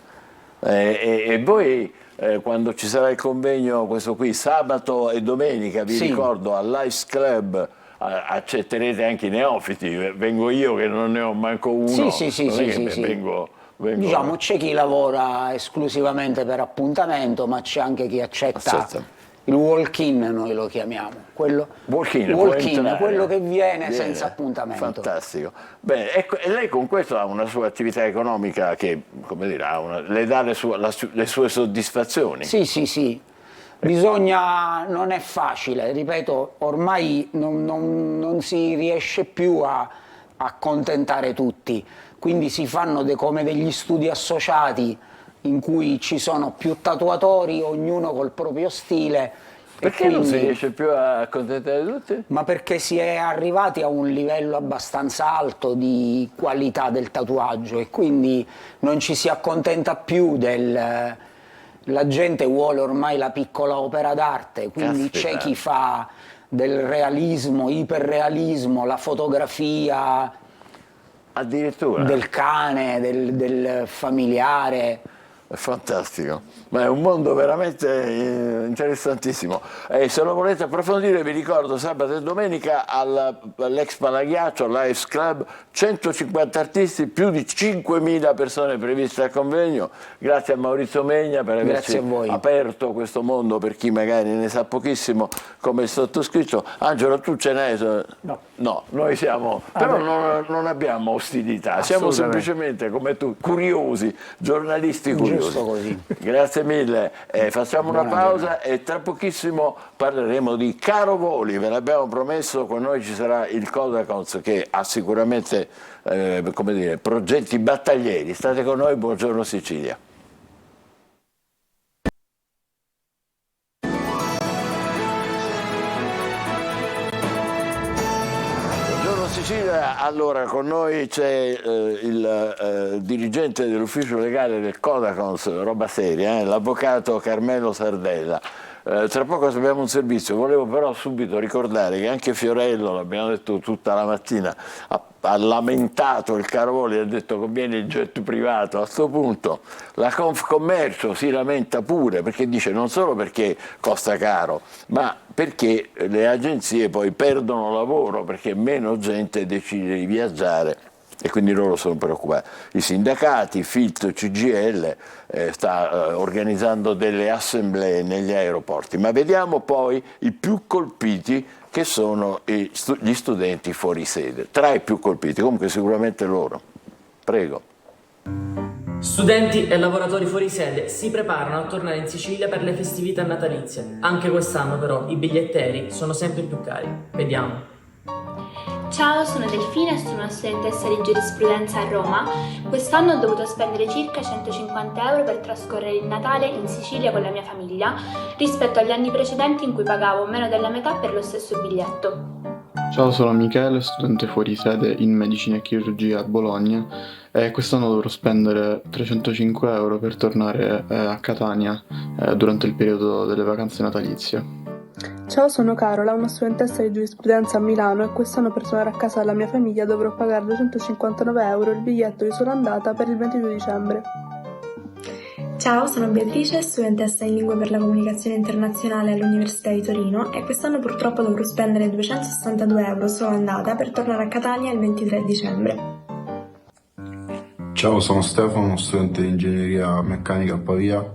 E voi, quando ci sarà il convegno, questo qui, sabato e domenica, vi ricordo, al Life Club, accetterete anche i neofiti. Vengo io che non ne ho manco uno. Sì. Vengo... Diciamo, c'è chi lavora esclusivamente per appuntamento, ma c'è anche chi accetta. Il walk-in noi lo chiamiamo, quello quello che viene senza appuntamento. Fantastico. Bene, ecco, e lei con questo ha una sua attività economica che, come dire, le dà le sue soddisfazioni. Sì. Bisogna, non è facile, ripeto, ormai non si riesce più a accontentare tutti, quindi si fanno come degli studi associati in cui ci sono più tatuatori, ognuno col proprio stile, Perché non si riesce più a accontentare tutti? Ma perché si è arrivati a un livello abbastanza alto di qualità del tatuaggio e quindi non ci si accontenta più del... La gente vuole ormai la piccola opera d'arte, quindi c'è chi fa del realismo, iperrealismo, la fotografia addirittura del cane, del familiare. È fantastico, ma è un mondo veramente interessantissimo. Se lo volete approfondire vi ricordo sabato e domenica all'ex Palaghiaccio, all'Ice Club, 150 artisti, più di 5.000 persone previste al convegno. Grazie a Maurizio Megna per averci aperto questo mondo per chi magari ne sa pochissimo come il sottoscritto. Angelo, tu ce n'hai? No, noi siamo, però non abbiamo ostilità, siamo semplicemente come tu, curiosi, giornalisti curiosi. Giusto così. Grazie mille, facciamo una pausa e tra pochissimo parleremo di Caro Voli, ve l'abbiamo promesso, con noi ci sarà il Codacons che ha sicuramente come dire, progetti battaglieri. State con noi, buongiorno Sicilia. Sicilia, allora con noi c'è il dirigente dell'ufficio legale del Codacons, roba seria, l'avvocato Carmelo Sardella. Tra poco abbiamo un servizio, volevo però subito ricordare che anche Fiorello, l'abbiamo detto tutta la mattina, ha lamentato il Caro Voli, ha detto conviene il jet privato. A questo punto la Confcommercio si lamenta pure, perché dice non solo perché costa caro, ma perché le agenzie poi perdono lavoro, perché meno gente decide di viaggiare e quindi loro sono preoccupati. I sindacati, FILT, CGIL sta organizzando delle assemblee negli aeroporti, ma vediamo poi i più colpiti che sono gli studenti fuori sede, tra i più colpiti, comunque sicuramente loro. Prego. Studenti e lavoratori fuori sede si preparano a tornare in Sicilia per le festività natalizie. Anche quest'anno però i biglietti aerei sono sempre più cari. Vediamo. Ciao, sono Delfina e sono una studentessa di giurisprudenza a Roma. Quest'anno ho dovuto spendere circa 150 euro per trascorrere il Natale in Sicilia con la mia famiglia, rispetto agli anni precedenti in cui pagavo meno della metà per lo stesso biglietto. Ciao, sono Michele, studente fuori sede in medicina e chirurgia a Bologna e quest'anno dovrò spendere 305 euro per tornare a Catania durante il periodo delle vacanze natalizie. Ciao, sono Carola, una studentessa di giurisprudenza a Milano e quest'anno per tornare a casa dalla mia famiglia dovrò pagare 259 euro il biglietto di sola andata per il 22 dicembre. Ciao, sono Beatrice, studentessa in Lingue per la Comunicazione Internazionale all'Università di Torino e quest'anno purtroppo dovrò spendere 262 euro solo andata per tornare a Catania il 23 dicembre. Ciao, sono Stefano, studente di ingegneria meccanica a Pavia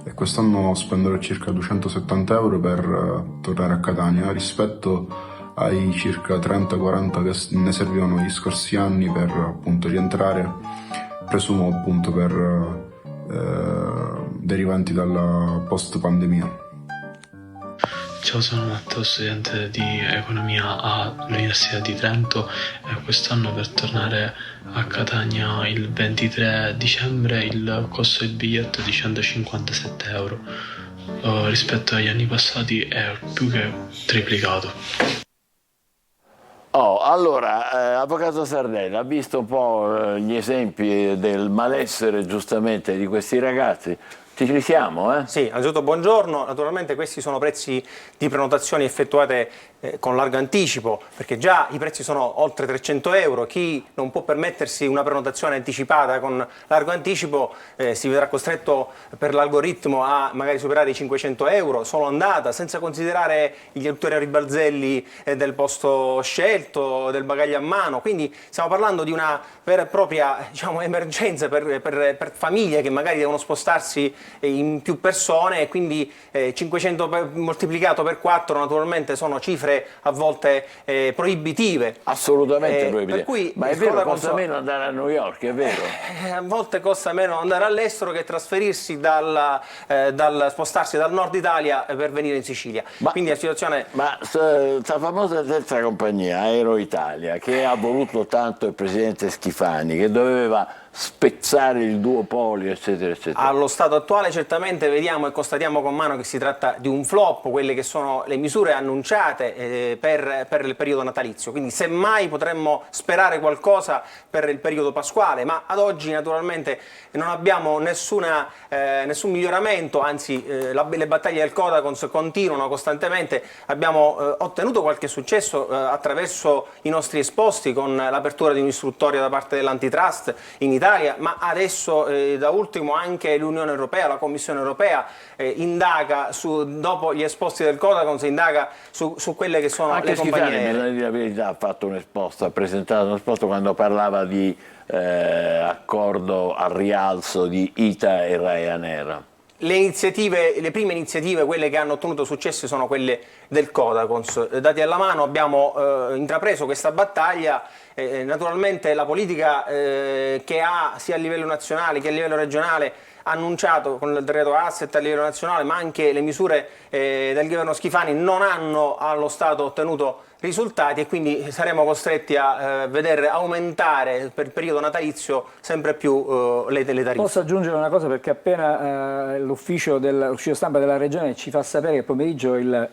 e quest'anno spenderò circa 270 euro per tornare a Catania rispetto ai circa 30-40 che ne servivano gli scorsi anni per appunto rientrare, presumo appunto per derivanti dalla post pandemia. Ciao, sono Matteo, studente di economia all'Università di Trento e quest'anno per tornare a Catania il 23 dicembre il costo del biglietto è di 157 euro. Rispetto agli anni passati è più che triplicato. Allora, avvocato Sardella, ha visto un po' gli esempi del malessere giustamente di questi ragazzi. Ci risiamo, eh? Sì, innanzitutto buongiorno. Naturalmente questi sono prezzi di prenotazioni effettuate con largo anticipo, perché già i prezzi sono oltre 300 euro. Chi non può permettersi una prenotazione anticipata con largo anticipo si vedrà costretto per l'algoritmo a magari superare i 500 euro solo andata, senza considerare gli ulteriori balzelli del posto scelto, del bagaglio a mano. Quindi stiamo parlando di una vera e propria, diciamo, emergenza per famiglie che magari devono spostarsi in più persone e quindi 500 moltiplicato per 4 naturalmente sono cifre a volte proibitive. Assolutamente proibitive. Per cui ma è vero, costa meno andare a New York, è vero. A volte costa meno andare all'estero che trasferirsi spostarsi dal nord Italia per venire in Sicilia. Quindi la situazione... Ma questa famosa terza compagnia, Aero Italia, che ha voluto tanto il presidente Schifani, che doveva spezzare il duopolio, eccetera, eccetera? Allo stato attuale certamente vediamo e constatiamo con mano che si tratta di un flop, quelle che sono le misure annunciate per il periodo natalizio, quindi semmai potremmo sperare qualcosa per il periodo pasquale, ma ad oggi naturalmente non abbiamo nessun miglioramento, anzi le battaglie del Codacons continuano costantemente. Abbiamo ottenuto qualche successo attraverso i nostri esposti con l'apertura di un'istruttoria da parte dell'antitrust in Italia, ma adesso da ultimo anche l'Unione Europea, la Commissione Europea indaga dopo gli esposti del Codacons, indaga su quelle che sono anche le compagnie aeree. Bisogna dire la verità, ha fatto un esposto, ha presentato un esposto quando parlava di accordo al rialzo di ITA e Ryanair. Le prime iniziative, quelle che hanno ottenuto successo, sono quelle del Codacons. Dati alla mano abbiamo intrapreso questa battaglia. Naturalmente la politica che ha sia a livello nazionale che a livello regionale ha annunciato con il decreto asset a livello nazionale, ma anche le misure del governo Schifani non hanno allo Stato ottenuto risultati, e quindi saremo costretti a vedere aumentare per il periodo natalizio sempre più le tariffe. Posso aggiungere una cosa, perché appena l'ufficio stampa della regione ci fa sapere che pomeriggio il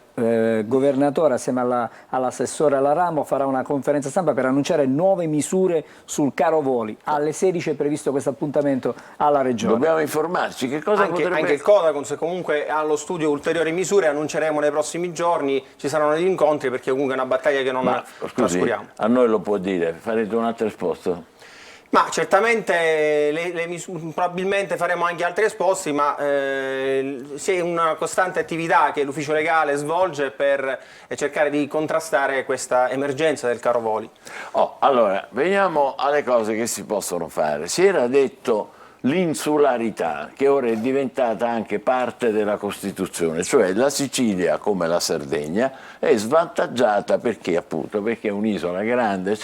governatore assieme all'assessore alla Ramo farà una conferenza stampa per annunciare nuove misure sul caro voli. Alle 16 è previsto questo appuntamento alla regione. Dobbiamo informarci, che cosa potrebbe... Anche il Codacons comunque ha allo studio ulteriori misure, annunceremo nei prossimi giorni, ci saranno degli incontri, perché comunque è una battaglia che non trascuriamo. A noi lo può dire, farete un altro esposto? Ma certamente probabilmente faremo anche altri esposti, ma c'è una costante attività che l'ufficio legale svolge per cercare di contrastare questa emergenza del caro voli. Allora, veniamo alle cose che si possono fare. Si era detto l'insularità, che ora è diventata anche parte della Costituzione, cioè la Sicilia, come la Sardegna, è svantaggiata perché appunto perché è un'isola grande,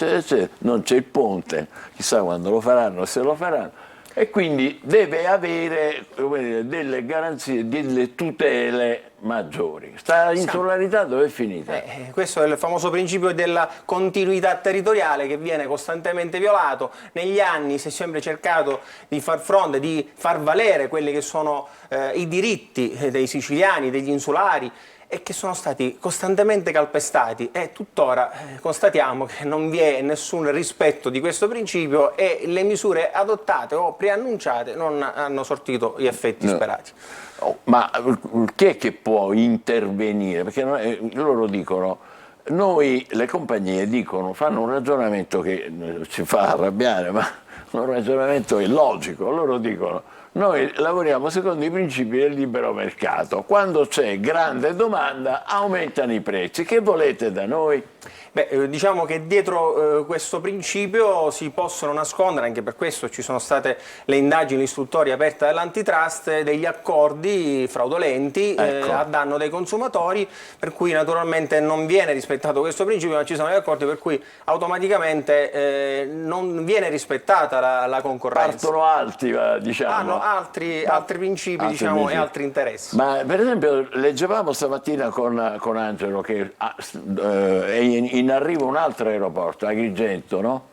non c'è il ponte, chissà quando lo faranno, se lo faranno, e quindi deve avere, come dire, delle garanzie, delle tutele maggiori. Sta insularità dove è finita? Questo è il famoso principio della continuità territoriale che viene costantemente violato. Negli anni si è sempre cercato di far fronte, di far valere quelli che sono i diritti dei siciliani, degli insulari, e che sono stati costantemente calpestati, e tuttora constatiamo che non vi è nessun rispetto di questo principio, e le misure adottate o preannunciate non hanno sortito gli effetti sperati. Ma chi è che può intervenire? Perché loro dicono, le compagnie dicono, fanno un ragionamento che ci fa arrabbiare, ma un ragionamento illogico. Loro dicono: noi lavoriamo secondo i principi del libero mercato, quando c'è grande domanda aumentano i prezzi, che volete da noi? Diciamo che dietro questo principio si possono nascondere, anche per questo ci sono state le indagini istruttorie aperte dall'antitrust, degli accordi fraudolenti a danno dei consumatori, per cui naturalmente non viene rispettato questo principio, ma ci sono degli accordi per cui automaticamente non viene rispettata la concorrenza. Partono alti, diciamo. Hanno altri principi, diciamo, e altri interessi. Ma per esempio leggevamo stamattina con Angelo che è in arrivo un altro aeroporto, Agrigento, no?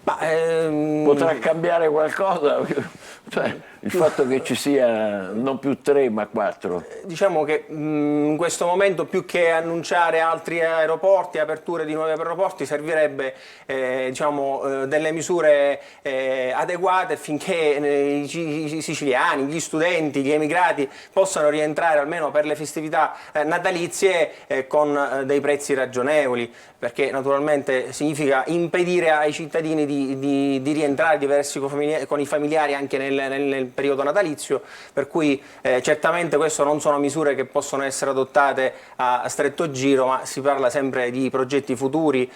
Potrà cambiare qualcosa? Cioè, il fatto che ci sia non più 3 ma 4? Diciamo che in questo momento, più che annunciare altri aeroporti, aperture di nuovi aeroporti, servirebbe delle misure adeguate affinché i siciliani, gli studenti, gli emigrati possano rientrare almeno per le festività natalizie con dei prezzi ragionevoli, perché naturalmente significa impedire ai cittadini di rientrare, di vedersi con i familiari anche nel periodo natalizio, per cui certamente queste non sono misure che possono essere adottate a stretto giro, ma si parla sempre di progetti futuri,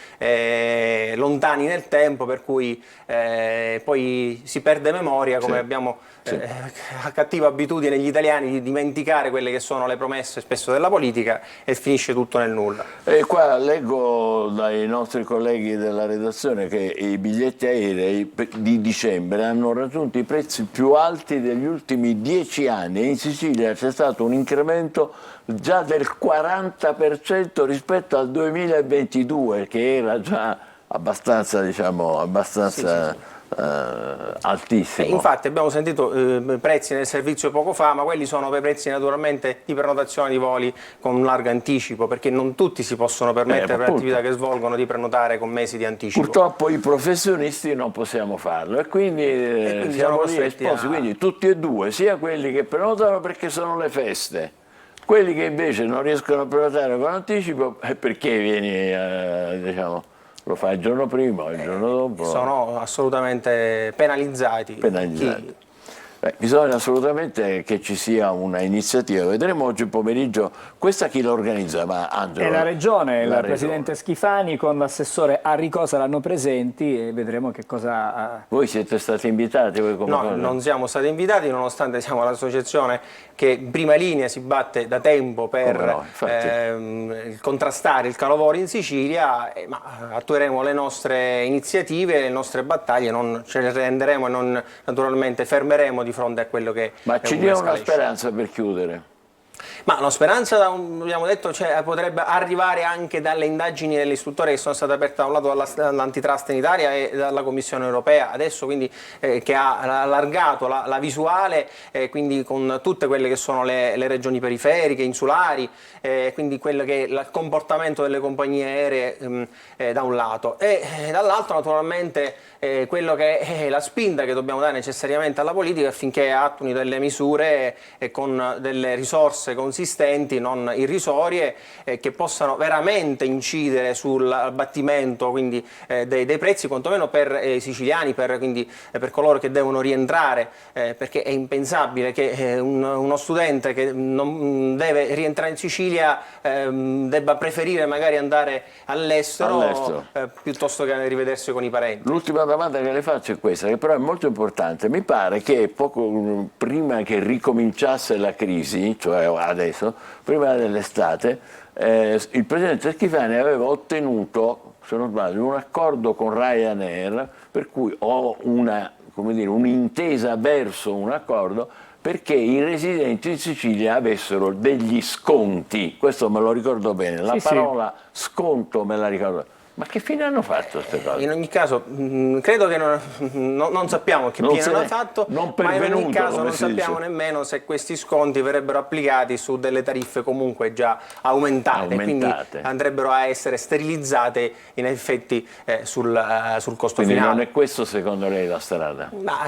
lontani nel tempo, per cui poi si perde memoria, come abbiamo cattiva abitudine gli italiani di dimenticare quelle che sono le promesse spesso della politica, e finisce tutto nel nulla. E qua leggo dai nostri colleghi della redazione che i biglietti aerei di dicembre hanno raggiunto i prezzi più alti degli ultimi 10 anni, e in Sicilia c'è stato un incremento già del 40% rispetto al 2022, che era già abbastanza, diciamo, altissimo. Infatti abbiamo sentito prezzi nel servizio poco fa, ma quelli sono per prezzi naturalmente di prenotazione di voli con un largo anticipo, perché non tutti si possono permettere per l'attività che svolgono di prenotare con mesi di anticipo. Purtroppo i professionisti non possiamo farlo e quindi siamo lì esposti, quindi tutti e due, sia quelli che prenotano perché sono le feste, quelli che invece non riescono a prenotare con anticipo, perché vieni, diciamo, lo fai il giorno prima o il giorno dopo. Sono assolutamente penalizzati. Bisogna assolutamente che ci sia una iniziativa. Vedremo oggi pomeriggio. Questa chi la organizza? Ma Angelo, è la Regione, il Presidente Schifani con l'assessore Arrico saranno presenti e vedremo che cosa... Voi siete stati invitati? Voi come no, non siamo stati invitati, nonostante siamo l'associazione che in prima linea si batte da tempo per contrastare il calovoro in Sicilia, ma attueremo le nostre iniziative, le nostre battaglie, non ce ne renderemo e non naturalmente fermeremo di fronte a quello che ma ci dia una speranza per chiudere. Ma la speranza, abbiamo detto, potrebbe arrivare anche dalle indagini dell'istruttore che sono state aperte da un lato dall'antitrust in Italia e dalla Commissione europea, adesso quindi che ha allargato la visuale, quindi con tutte quelle che sono le regioni periferiche, insulari, quindi quello che è il comportamento delle compagnie aeree da un lato e dall'altro naturalmente quello che è la spinta che dobbiamo dare necessariamente alla politica affinché attui delle misure con delle risorse consistenti, non irrisorie, che possano veramente incidere sul abbattimento quindi, dei prezzi, quantomeno per i siciliani, per coloro che devono rientrare, perché è impensabile che uno studente che non deve rientrare in Sicilia debba preferire magari andare all'estero piuttosto che rivedersi con i parenti. L'ultima domanda che le faccio è questa, che però è molto importante. Mi pare che poco prima che ricominciasse la crisi, cioè adesso, prima dell'estate, il Presidente Schifani aveva ottenuto, se non sbaglio, un accordo con Ryanair, per cui ho un'intesa verso un accordo perché i residenti in Sicilia avessero degli sconti. Questo me lo ricordo bene, la parola sconto me la ricordo. Ma che fine hanno fatto queste cose? In ogni caso, credo che non sappiamo che fine hanno fatto, ma in ogni caso non sappiamo nemmeno se questi sconti verrebbero applicati su delle tariffe comunque già aumentate. Quindi andrebbero a essere sterilizzate in effetti sul costo quindi finale. Non è questo secondo lei la strada? Ma,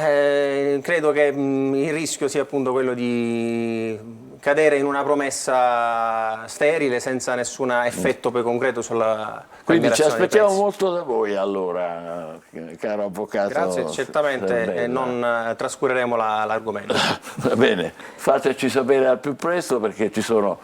credo che il rischio sia appunto quello di cadere in una promessa sterile senza nessun effetto poi concreto sulla quindi ci aspettiamo molto da voi allora, caro avvocato. Grazie, certamente non trascureremo l'argomento. Va bene, fateci sapere al più presto perché ci sono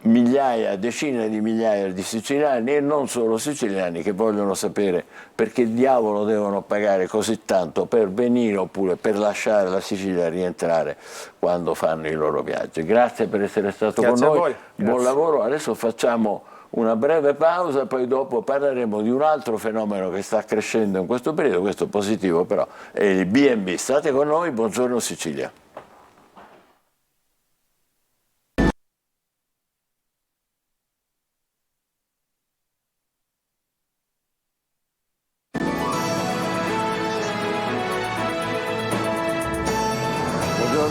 migliaia, decine di migliaia di siciliani e non solo siciliani che vogliono sapere perché diavolo devono pagare così tanto per venire oppure per lasciare la Sicilia e rientrare quando fanno i loro viaggi. Grazie per essere stato con noi, buon lavoro. Adesso facciamo una breve pausa, poi dopo parleremo di un altro fenomeno che sta crescendo in questo periodo, questo positivo però, è il B&B. State con noi, buongiorno Sicilia.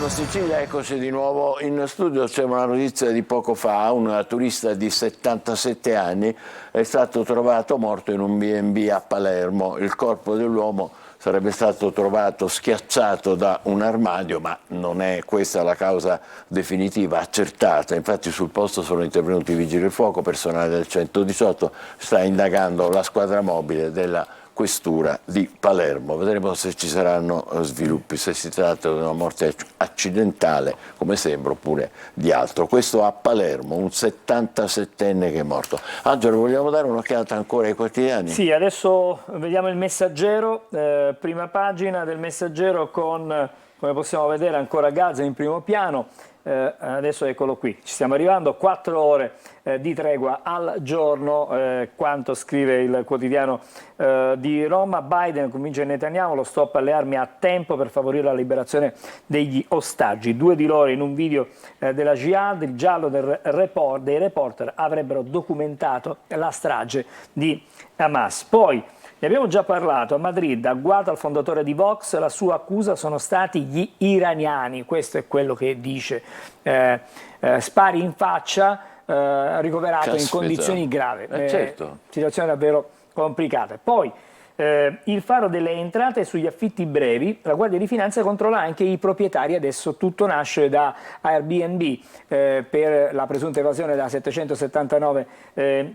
Sicilia, eccoci di nuovo in studio. C'è una notizia di poco fa, un turista di 77 anni è stato trovato morto in un B&B a Palermo. Il corpo dell'uomo sarebbe stato trovato schiacciato da un armadio, ma non è questa la causa definitiva accertata. Infatti sul posto sono intervenuti i vigili del fuoco, personale del 118, sta indagando la squadra mobile della questura di Palermo. Vedremo se ci saranno sviluppi, se si tratta di una morte accidentale, come sembra, oppure di altro. Questo a Palermo, un 77enne che è morto. Angelo, vogliamo dare un'occhiata ancora ai quotidiani? Sì, adesso vediamo il Messaggero, prima pagina del Messaggero con, come possiamo vedere, ancora Gaza in primo piano. Adesso eccolo qui, ci stiamo arrivando, 4 ore di tregua al giorno, quanto scrive il quotidiano di Roma. Biden convince Netanyahu lo stop alle armi a tempo per favorire la liberazione degli ostaggi. 2 di loro in un video della Jihad, il giallo dei reporter avrebbero documentato la strage di Hamas. Poi Ne abbiamo già parlato. A Madrid, agguato al fondatore di Vox, la sua accusa sono stati gli iraniani. Questo è quello che dice. Spari in faccia, ricoverato in condizioni gravi. Certo. Situazione davvero complicata. Poi il faro delle entrate sugli affitti brevi, la Guardia di Finanza controlla anche i proprietari. Adesso tutto nasce da Airbnb per la presunta evasione da 779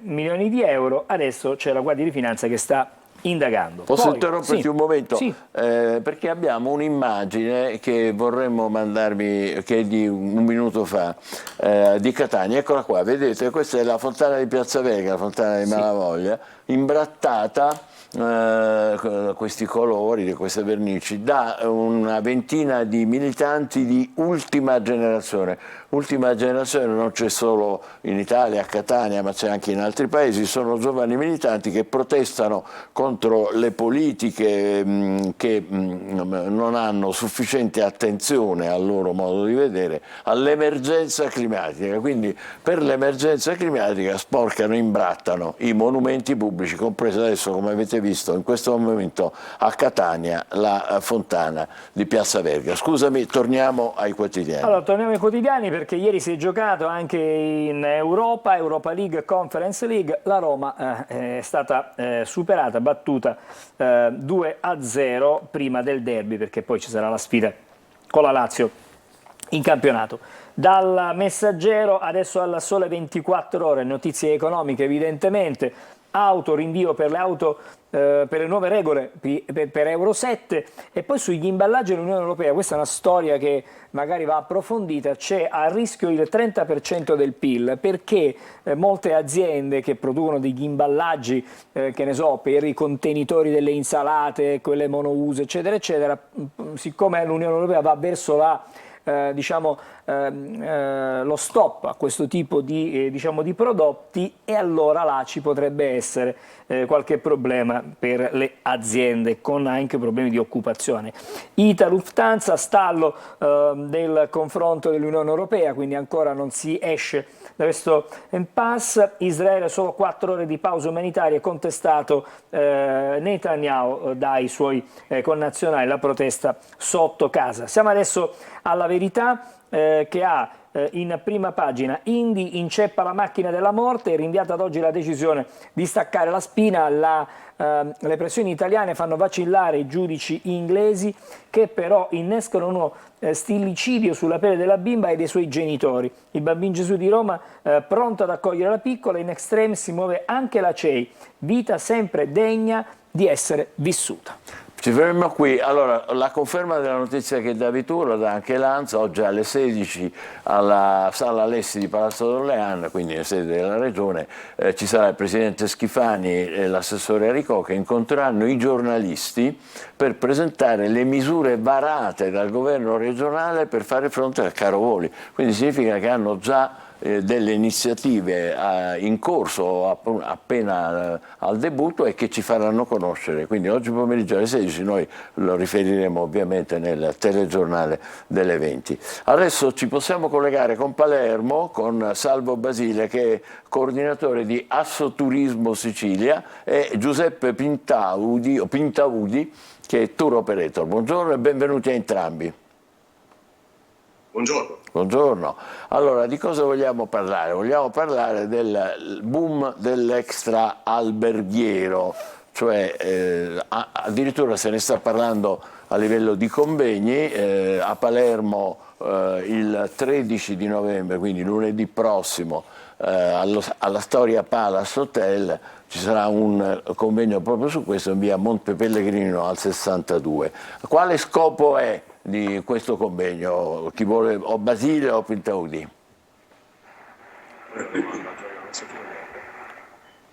milioni di euro. Adesso c'è la Guardia di Finanza che sta indagando. Posso Poi, interromperti sì, un momento? sì. Perché abbiamo un'immagine che vorremmo mandarvi, che è di un minuto fa, di Catania. Eccola qua, vedete, questa è la fontana di Piazza Verga, la fontana di Malavoglia, imbrattata questi colori, di queste vernici, da una ventina di militanti di ultima generazione. Ultima generazione non c'è solo in Italia, a Catania, ma c'è anche in altri paesi. Sono giovani militanti che protestano contro le politiche che non hanno sufficiente attenzione, al loro modo di vedere, all'emergenza climatica. Quindi per l'emergenza climatica sporcano, imbrattano i monumenti pubblici, compreso adesso, come avete visto in questo momento a Catania, la fontana di Piazza Verga. Scusami, torniamo ai quotidiani. Allora, torniamo ai quotidiani perché ieri si è giocato anche in Europa League, Conference League. La Roma è stata superata, battuta 2-0 prima del derby, perché poi ci sarà la sfida con la Lazio in campionato. Dal Messaggero adesso al Sole 24 Ore, notizie economiche evidentemente. Rinvio per le auto, per le nuove regole per Euro 7, e poi sugli imballaggi dell'Unione Europea. Questa è una storia che magari va approfondita. C'è a rischio il 30% del PIL, perché molte aziende che producono degli imballaggi, che ne so, per i contenitori delle insalate, quelle monouso, eccetera, eccetera, siccome l'Unione Europea va verso la lo stop a questo tipo di prodotti, e allora là ci potrebbe essere qualche problema per le aziende, con anche problemi di occupazione. ITA, Lufthansa, stallo del confronto dell'Unione Europea, quindi ancora non si esce da questo impasse. Israele, solo 4 ore di pausa umanitaria, contestato Netanyahu dai suoi connazionali, la protesta sotto casa. Siamo adesso alla Verità, che ha in prima pagina: Indy inceppa la macchina della morte, è rinviata ad oggi la decisione di staccare la spina. Le pressioni italiane fanno vacillare i giudici inglesi, che però innescono uno stillicidio sulla pelle della bimba e dei suoi genitori. Il Bambino Gesù di Roma, pronto ad accogliere la piccola. In extremis si muove anche la CEI, vita sempre degna di essere vissuta. Ci fermiamo qui. Allora, la conferma della notizia che davi tu la dà anche l'ANSA. Oggi alle 16 alla Sala Alessi di Palazzo d'Orléans, quindi in sede della Regione, ci sarà il Presidente Schifani e l'assessore Aricò, che incontreranno i giornalisti per presentare le misure varate dal governo regionale per fare fronte al caro voli. Quindi significa che hanno già delle iniziative in corso, appena al debutto, e che ci faranno conoscere. Quindi oggi pomeriggio alle 16 noi lo riferiremo ovviamente nel telegiornale delle 20. Adesso ci possiamo collegare con Palermo, con Salvo Basile, che è coordinatore di Assoturismo Sicilia, e Giuseppe Pintaudi, che è tour operator. Buongiorno e benvenuti a entrambi. Buongiorno. Buongiorno. Allora, di cosa vogliamo parlare? Vogliamo parlare del boom dell'extra alberghiero, cioè addirittura se ne sta parlando a livello di convegni. A Palermo il 13 di novembre, quindi lunedì prossimo, alla Storia Palace Hotel ci sarà un convegno proprio su questo, in via Monte Pellegrino al 62. Quale scopo è di questo convegno? Chi vuole, o Basile o Pintaudi?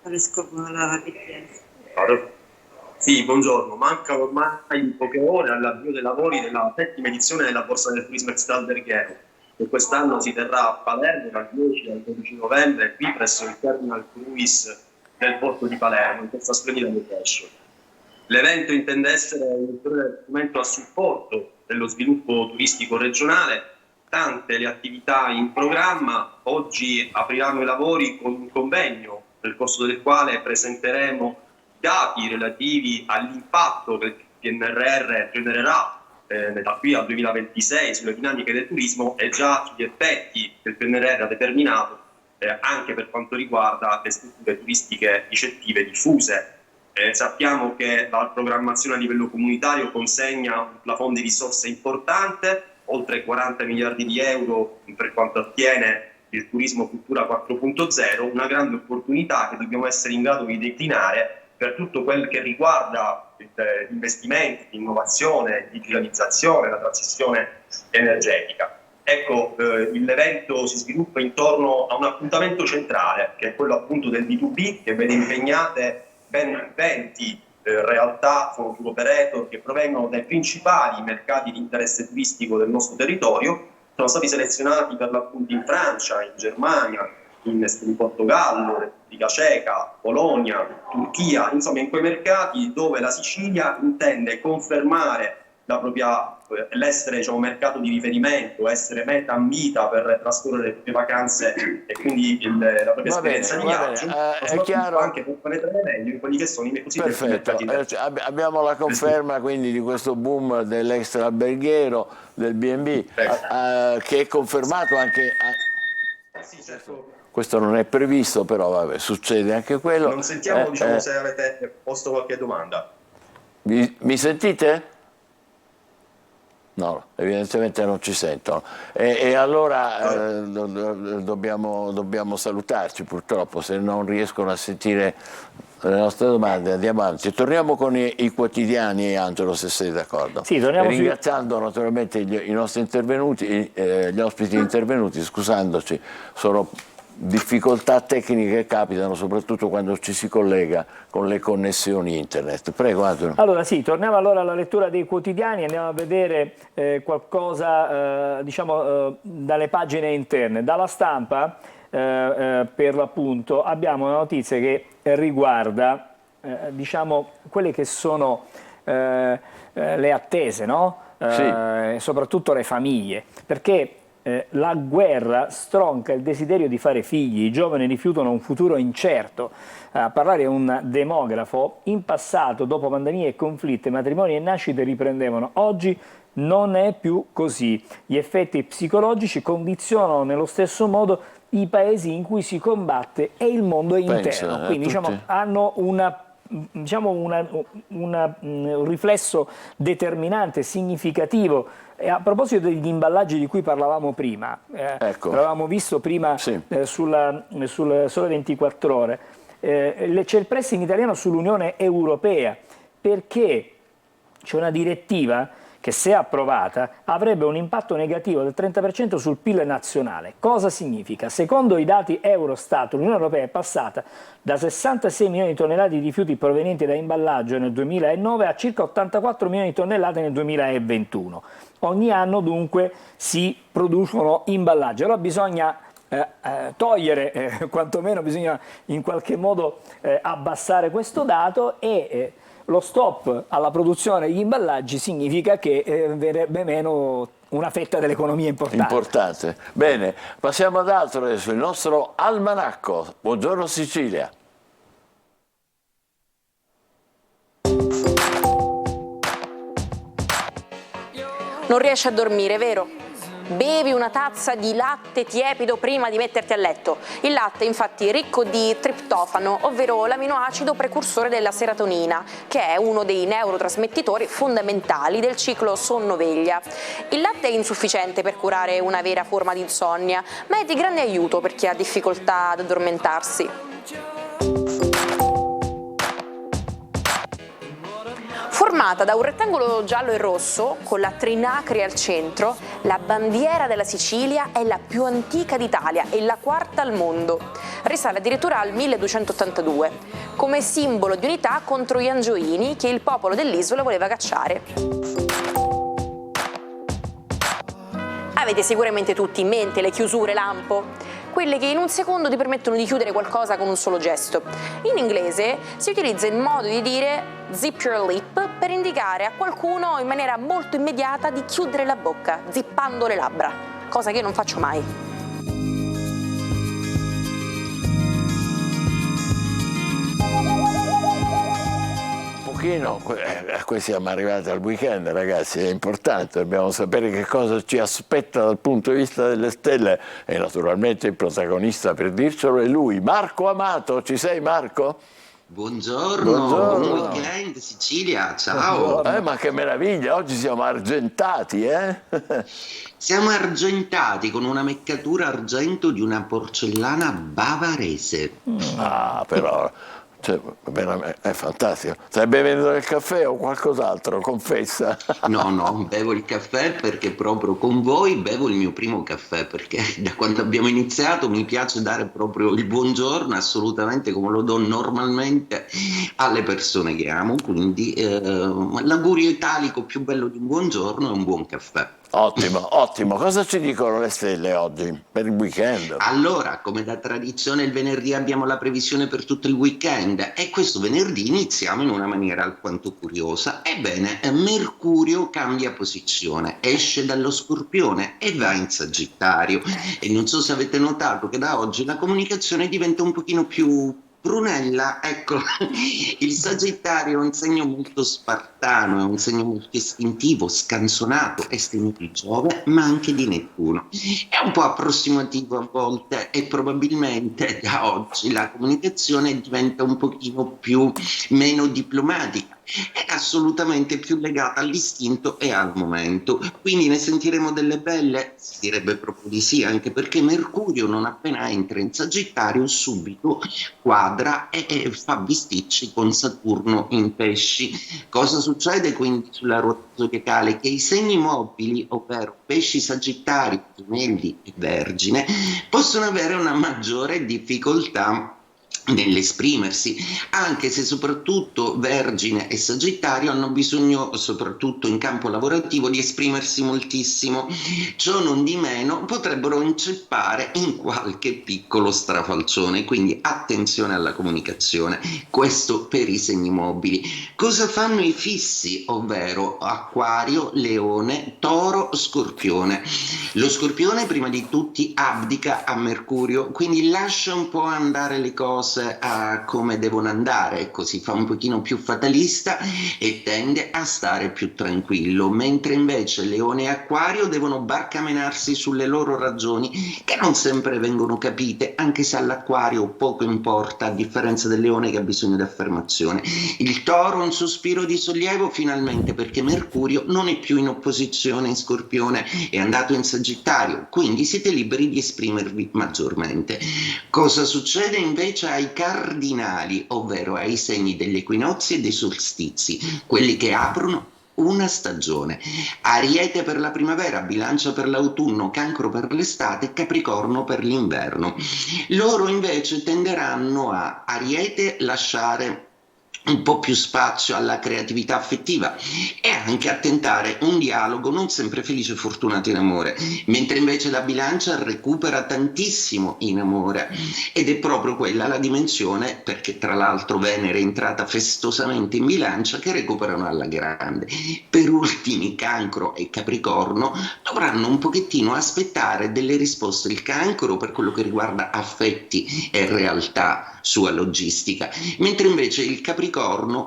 Quale scopo la richiesta? Sì, buongiorno. Mancano ormai poche ore all'avvio dei lavori della 7ª edizione della Borsa del Turismo Extraalberghiero, che quest'anno si terrà a Palermo dal 10 al 12 novembre, qui presso il Terminal Cruise del porto di Palermo, in questa splendida location. L'evento intende essere un ulteriore strumento a supporto dello sviluppo turistico regionale. Tante le attività in programma. Oggi apriranno i lavori con un convegno, nel corso del quale presenteremo dati relativi all'impatto che il PNRR genererà da qui al 2026 sulle dinamiche del turismo e già sugli effetti che il PNRR ha determinato anche per quanto riguarda le strutture turistiche ricettive diffuse. Sappiamo che la programmazione a livello comunitario consegna un plafond di risorse importante, oltre 40 miliardi di euro per quanto attiene il turismo cultura 4.0, una grande opportunità che dobbiamo essere in grado di declinare per tutto quel che riguarda gli investimenti, l'innovazione, la digitalizzazione, la transizione energetica. Ecco, l'evento si sviluppa intorno a un appuntamento centrale, che è quello appunto del B2B, che vede impegnate ben 20 realtà, tour operator, che provengono dai principali mercati di interesse turistico del nostro territorio. Sono stati selezionati per l'appunto in Francia, in Germania, in Portogallo, Repubblica Ceca, Polonia, Turchia, insomma in quei mercati dove la Sicilia intende confermare l'essere, diciamo, mercato di riferimento, essere meta ambita per trascorrere le proprie vacanze e quindi la propria esperienza di viaggio, è chiaro, anche per penetrare meglio in quelli che sono i cosiddetti mercati emergenti. Abbiamo la conferma quindi di questo boom dell'extra alberghiero, del B&B, che è confermato anche sì, certo. Questo non è previsto, però vabbè, succede anche quello. Non sentiamo, diciamo, se avete posto qualche domanda. Mi sentite? No, evidentemente non ci sentono. E allora dobbiamo salutarci, purtroppo, se non riescono a sentire le nostre domande. Andiamo avanti. Torniamo con i quotidiani, Angelo, se sei d'accordo. Sì, ringraziando naturalmente i nostri intervenuti, gli ospiti intervenuti, scusandoci, sono difficoltà tecniche che capitano soprattutto quando ci si collega con le connessioni internet. Prego, Angelo. Allora sì, torniamo allora alla lettura dei quotidiani, andiamo a vedere qualcosa dalle pagine interne. Dalla Stampa, per l'appunto, abbiamo una notizia che riguarda quelle che sono le attese, no? Soprattutto le famiglie, perché la guerra stronca il desiderio di fare figli, i giovani rifiutano un futuro incerto. A parlare un demografo: in passato, dopo pandemie e conflitti, matrimoni e nascite riprendevano. Oggi non è più così. Gli effetti psicologici condizionano nello stesso modo i paesi in cui si combatte e il mondo intero. Quindi hanno un riflesso determinante, significativo. E a proposito degli imballaggi di cui parlavamo prima, l'avevamo visto prima sul Sole 24 Ore, c'è il pressing italiano sull'Unione Europea, perché c'è una direttiva che, se approvata, avrebbe un impatto negativo del 30% sul PIL nazionale. Cosa significa? Secondo i dati Eurostat, l'Unione Europea è passata da 66 milioni di tonnellate di rifiuti provenienti da imballaggio nel 2009 a circa 84 milioni di tonnellate nel 2021. Ogni anno dunque si producono imballaggi. Allora bisogna togliere, quantomeno bisogna in qualche modo abbassare questo dato, e lo stop alla produzione degli imballaggi significa che verrebbe meno una fetta dell'economia importante. Bene, passiamo ad altro adesso, il nostro almanacco. Buongiorno Sicilia. Non riesci a dormire, vero? Bevi una tazza di latte tiepido prima di metterti a letto. Il latte, infatti, è ricco di triptofano, ovvero l'aminoacido precursore della serotonina, che è uno dei neurotrasmettitori fondamentali del ciclo sonno-veglia. Il latte è insufficiente per curare una vera forma di insonnia, ma è di grande aiuto per chi ha difficoltà ad addormentarsi. Formata da un rettangolo giallo e rosso, con la Trinacria al centro, la bandiera della Sicilia è la più antica d'Italia e la quarta al mondo. Risale addirittura al 1282, come simbolo di unità contro gli angioini che il popolo dell'isola voleva cacciare. Avete sicuramente tutti in mente le chiusure lampo, quelle che in un secondo ti permettono di chiudere qualcosa con un solo gesto. In inglese si utilizza il modo di dire zip your lip per indicare a qualcuno in maniera molto immediata di chiudere la bocca, zippando le labbra, cosa che io non faccio mai. pochino, qui siamo arrivati al weekend, ragazzi, è importante, dobbiamo sapere che cosa ci aspetta dal punto di vista delle stelle e naturalmente il protagonista per dircelo è lui, Marco Amato. Ci sei, Marco? Buongiorno, buon weekend Sicilia, ciao! Ma che meraviglia, oggi siamo argentati, Siamo argentati con una meccatura argento di una porcellana bavarese. Ah, però... Cioè, è fantastico. Stai bevendo del caffè o qualcos'altro? Confessa. No, bevo il caffè perché proprio con voi bevo il mio primo caffè, perché da quando abbiamo iniziato mi piace dare proprio il buongiorno assolutamente come lo do normalmente alle persone che amo, quindi l'augurio italico più bello di un buongiorno è un buon caffè. Ottimo. Cosa ci dicono le stelle oggi per il weekend? Allora, come da tradizione il venerdì abbiamo la previsione per tutto il weekend e questo venerdì iniziamo in una maniera alquanto curiosa. Ebbene, Mercurio cambia posizione, esce dallo Scorpione e va in Sagittario. E non so se avete notato che da oggi la comunicazione diventa un pochino più Brunella, ecco, il Sagittario è un segno molto spartano, è un segno molto istintivo, scansonato, è segno di Giove, ma anche di Nettuno. È un po' approssimativo a volte e probabilmente da oggi la comunicazione diventa un pochino meno diplomatica. È assolutamente più legata all'istinto e al momento, quindi ne sentiremo delle belle? Si direbbe proprio di sì, anche perché Mercurio non appena entra in Sagittario subito quadra e fa bisticci con Saturno in Pesci. Cosa succede quindi sulla ruota zodiacale? Che i segni mobili, ovvero Pesci, Sagittario, Gemelli e Vergine, possono avere una maggiore difficoltà nell'esprimersi, anche se soprattutto Vergine e Sagittario hanno bisogno, soprattutto in campo lavorativo, di esprimersi moltissimo. Ciò non di meno potrebbero inceppare in qualche piccolo strafalcione, quindi attenzione alla comunicazione. Questo per i segni mobili. Cosa fanno i fissi, ovvero Acquario, Leone, Toro, Scorpione? Lo Scorpione prima di tutti abdica a Mercurio, quindi lascia un po' andare le cose a come devono andare, così fa un pochino più fatalista e tende a stare più tranquillo, mentre invece Leone e Acquario devono barcamenarsi sulle loro ragioni che non sempre vengono capite, anche se all'Acquario poco importa, a differenza del Leone che ha bisogno di affermazione. Il Toro un sospiro di sollievo finalmente, perché Mercurio non è più in opposizione in Scorpione, è andato in Sagittario, quindi siete liberi di esprimervi maggiormente. Cosa succede invece ai cardinali, ovvero ai segni degli equinozi e dei solstizi, quelli che aprono una stagione? Ariete per la primavera, Bilancia per l'autunno, Cancro per l'estate, Capricorno per l'inverno. Loro invece tenderanno a Ariete lasciare un po' più spazio alla creatività affettiva e anche a tentare un dialogo non sempre felice e fortunato in amore, mentre invece la Bilancia recupera tantissimo in amore ed è proprio quella la dimensione, perché tra l'altro Venere è entrata festosamente in Bilancia, che recuperano alla grande. Per ultimi Cancro e Capricorno dovranno un pochettino aspettare delle risposte. Il Cancro per quello che riguarda affetti e realtà, sua logistica, mentre invece il Capricorno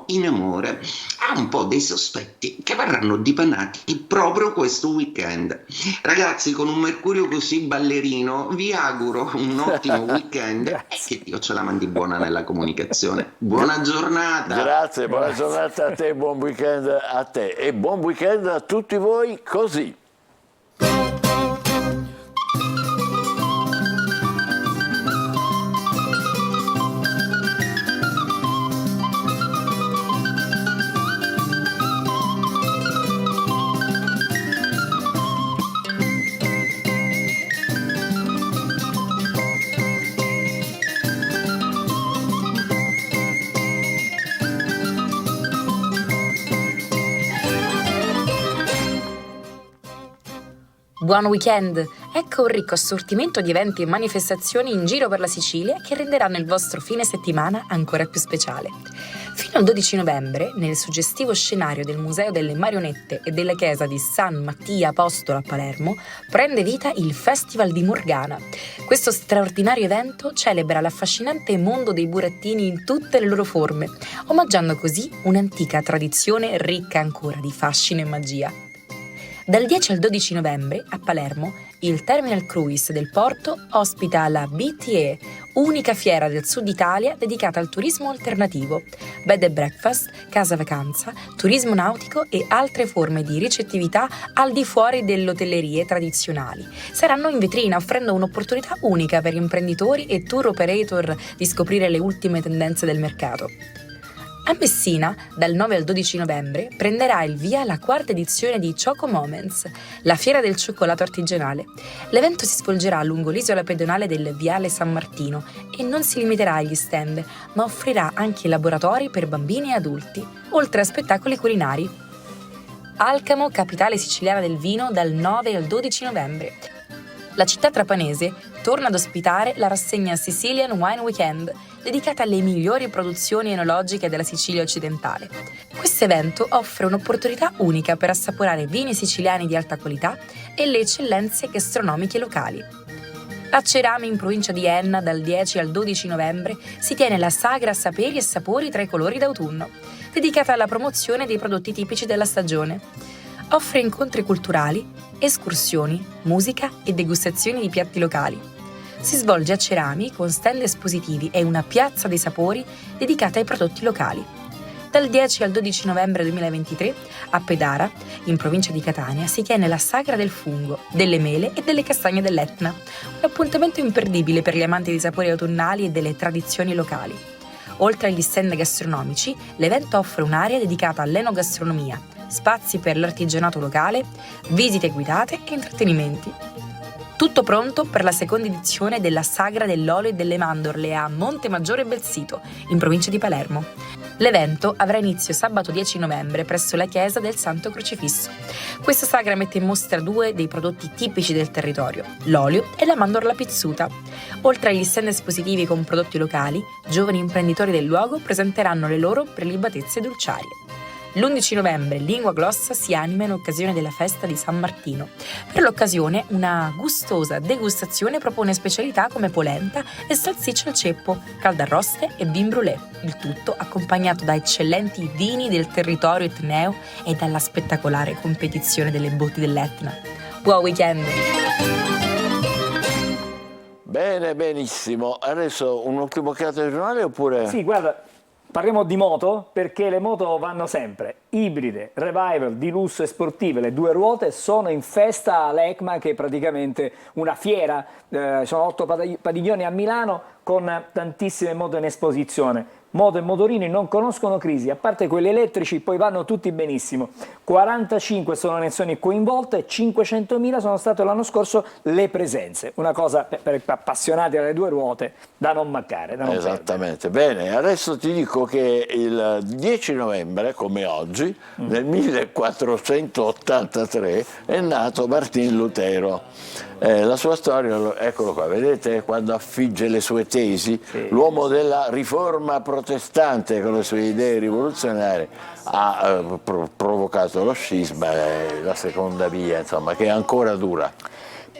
in amore ha un po' dei sospetti che verranno dipanati proprio questo weekend. Ragazzi, con un Mercurio così ballerino vi auguro un ottimo weekend e che Dio ce la mandi buona nella comunicazione. Buona giornata. Grazie, buona giornata a te, buon weekend a te e buon weekend a tutti voi così. Buon weekend! Ecco un ricco assortimento di eventi e manifestazioni in giro per la Sicilia che renderanno il vostro fine settimana ancora più speciale. Fino al 12 novembre, nel suggestivo scenario del Museo delle Marionette e della chiesa di San Mattia Apostolo a Palermo, prende vita il Festival di Morgana. Questo straordinario evento celebra l'affascinante mondo dei burattini in tutte le loro forme, omaggiando così un'antica tradizione ricca ancora di fascino e magia. Dal 10 al 12 novembre, a Palermo, il Terminal Cruise del porto ospita la BTE, unica fiera del sud Italia dedicata al turismo alternativo, bed and breakfast, casa vacanza, turismo nautico e altre forme di ricettività al di fuori delle hotellerie tradizionali. Saranno in vetrina offrendo un'opportunità unica per imprenditori e tour operator di scoprire le ultime tendenze del mercato. A Messina, dal 9 al 12 novembre, prenderà il via la quarta edizione di Choco Moments, la fiera del cioccolato artigianale. L'evento si svolgerà lungo l'isola pedonale del Viale San Martino e non si limiterà agli stand, ma offrirà anche laboratori per bambini e adulti, oltre a spettacoli culinari. Alcamo, capitale siciliana del vino, dal 9 al 12 novembre. La città trapanese torna ad ospitare la rassegna Sicilian Wine Weekend, dedicata alle migliori produzioni enologiche della Sicilia occidentale. Questo evento offre un'opportunità unica per assaporare vini siciliani di alta qualità e le eccellenze gastronomiche locali. A Cerami, in provincia di Enna, dal 10 al 12 novembre, si tiene la Sagra Saperi e Sapori tra i colori d'autunno, dedicata alla promozione dei prodotti tipici della stagione. Offre incontri culturali, escursioni, musica e degustazioni di piatti locali. Si svolge a Cerami con stand espositivi e una piazza dei sapori dedicata ai prodotti locali. Dal 10 al 12 novembre 2023, a Pedara, in provincia di Catania, si tiene la Sagra del fungo, delle mele e delle castagne dell'Etna, un appuntamento imperdibile per gli amanti dei sapori autunnali e delle tradizioni locali. Oltre agli stand gastronomici, l'evento offre un'area dedicata all'enogastronomia, spazi per l'artigianato locale, visite guidate e intrattenimenti. Tutto pronto per la seconda edizione della Sagra dell'olio e delle mandorle a Montemaggiore Belsito, in provincia di Palermo. L'evento avrà inizio sabato 10 novembre presso la chiesa del Santo Crocifisso. Questa sagra mette in mostra due dei prodotti tipici del territorio, l'olio e la mandorla pizzuta. Oltre agli stand espositivi con prodotti locali, giovani imprenditori del luogo presenteranno le loro prelibatezze dolciarie. L'11 novembre Lingua Glossa si anima in occasione della festa di San Martino. Per l'occasione una gustosa degustazione propone specialità come polenta e salsiccia al ceppo, caldarroste e vin brûlé, il tutto accompagnato da eccellenti vini del territorio etneo e dalla spettacolare competizione delle botti dell'Etna. Buon weekend! Bene, benissimo. Adesso un'occhiata al giornale oppure... Sì, guarda... Parliamo di moto perché le moto vanno sempre, ibride, revival, di lusso e sportive, le due ruote sono in festa all'ECMA che è praticamente una fiera, sono 8 padiglioni a Milano con tantissime moto in esposizione. Moto e motorini non conoscono crisi, a parte quelli elettrici poi vanno tutti benissimo. 45 sono le nazioni coinvolte, 500.000 sono state l'anno scorso le presenze, una cosa per appassionati alle due ruote da non mancare. Da non Esattamente, bene, adesso ti dico che il 10 novembre, come oggi, nel 1483 è nato Martin Lutero. La sua storia, eccolo qua, vedete quando affigge le sue tesi, l'uomo della riforma protestante con le sue idee rivoluzionarie ha provocato lo scisma, la seconda via, insomma, che ancora dura.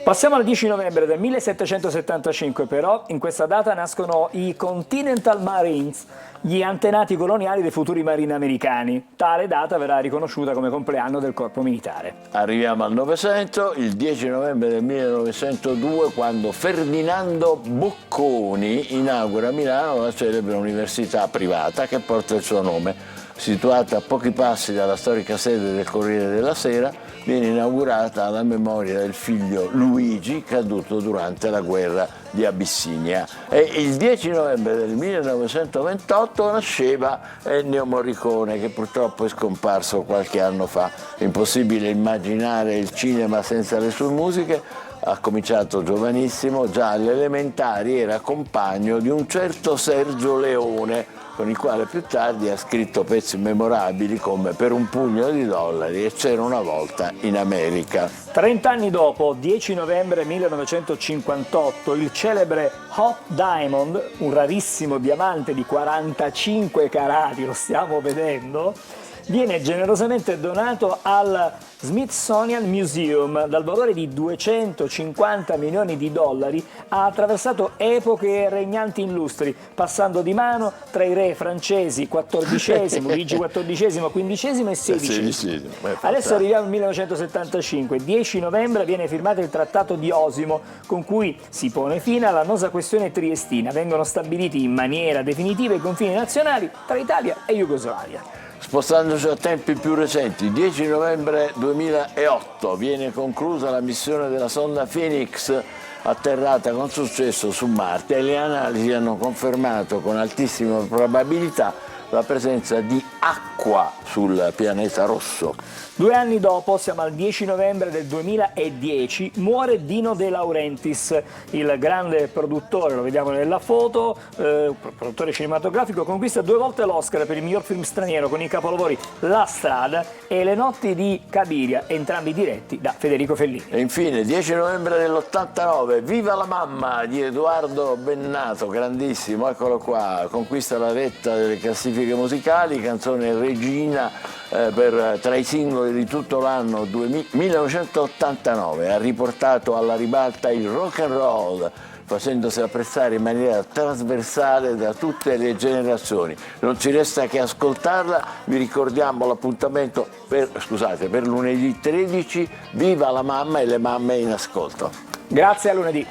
Passiamo al 10 novembre del 1775 però, in questa data nascono i Continental Marines, gli antenati coloniali dei futuri marini americani. Tale data verrà riconosciuta come compleanno del corpo militare. Arriviamo al Novecento, il 10 novembre del 1902, quando Ferdinando Bocconi inaugura a Milano la celebre università privata che porta il suo nome. Situata a pochi passi dalla storica sede del Corriere della Sera, viene inaugurata alla memoria del figlio Luigi, caduto durante la guerra di Abissinia. E il 10 novembre del 1928 nasceva Ennio Morricone, che purtroppo è scomparso qualche anno fa. Impossibile immaginare il cinema senza le sue musiche. ha cominciato giovanissimo, già alle elementari era compagno di un certo Sergio Leone, con il quale più tardi ha scritto pezzi memorabili come Per un pugno di dollari e C'era una volta in America. 30 anni dopo, 10 novembre 1958, il celebre Hot Diamond, un rarissimo diamante di 45 carati, lo stiamo vedendo, viene generosamente donato al Smithsonian Museum dal valore di 250 milioni di dollari. Ha attraversato epoche regnanti illustri, passando di mano tra i re francesi XIV, Luigi XIV, XV e XVI. Adesso arriviamo al 1975, 10 novembre viene firmato il Trattato di Osimo, con cui si pone fine all'annosa questione triestina. Vengono stabiliti in maniera definitiva i confini nazionali tra Italia e Jugoslavia. Spostandoci a tempi più recenti, 10 novembre 2008 viene conclusa la missione della sonda Phoenix, atterrata con successo su Marte, e le analisi hanno confermato con altissima probabilità la presenza di acqua sul pianeta rosso. 2 anni dopo, siamo al 10 novembre del 2010, muore Dino De Laurentiis, il grande produttore, lo vediamo nella foto, produttore cinematografico, conquista 2 volte l'Oscar per il miglior film straniero con i capolavori La strada e Le notti di Cabiria, entrambi diretti da Federico Fellini. E infine, 10 novembre dell'89, Viva la mamma di Edoardo Bennato, grandissimo, eccolo qua, conquista la vetta delle classifiche musicali, canzone regina tra i singoli di tutto l'anno 1989, ha riportato alla ribalta il rock and roll, facendosi apprezzare in maniera trasversale da tutte le generazioni. Non ci resta che ascoltarla, vi ricordiamo l'appuntamento per lunedì 13, Viva la mamma e le mamme in ascolto. Grazie, a lunedì.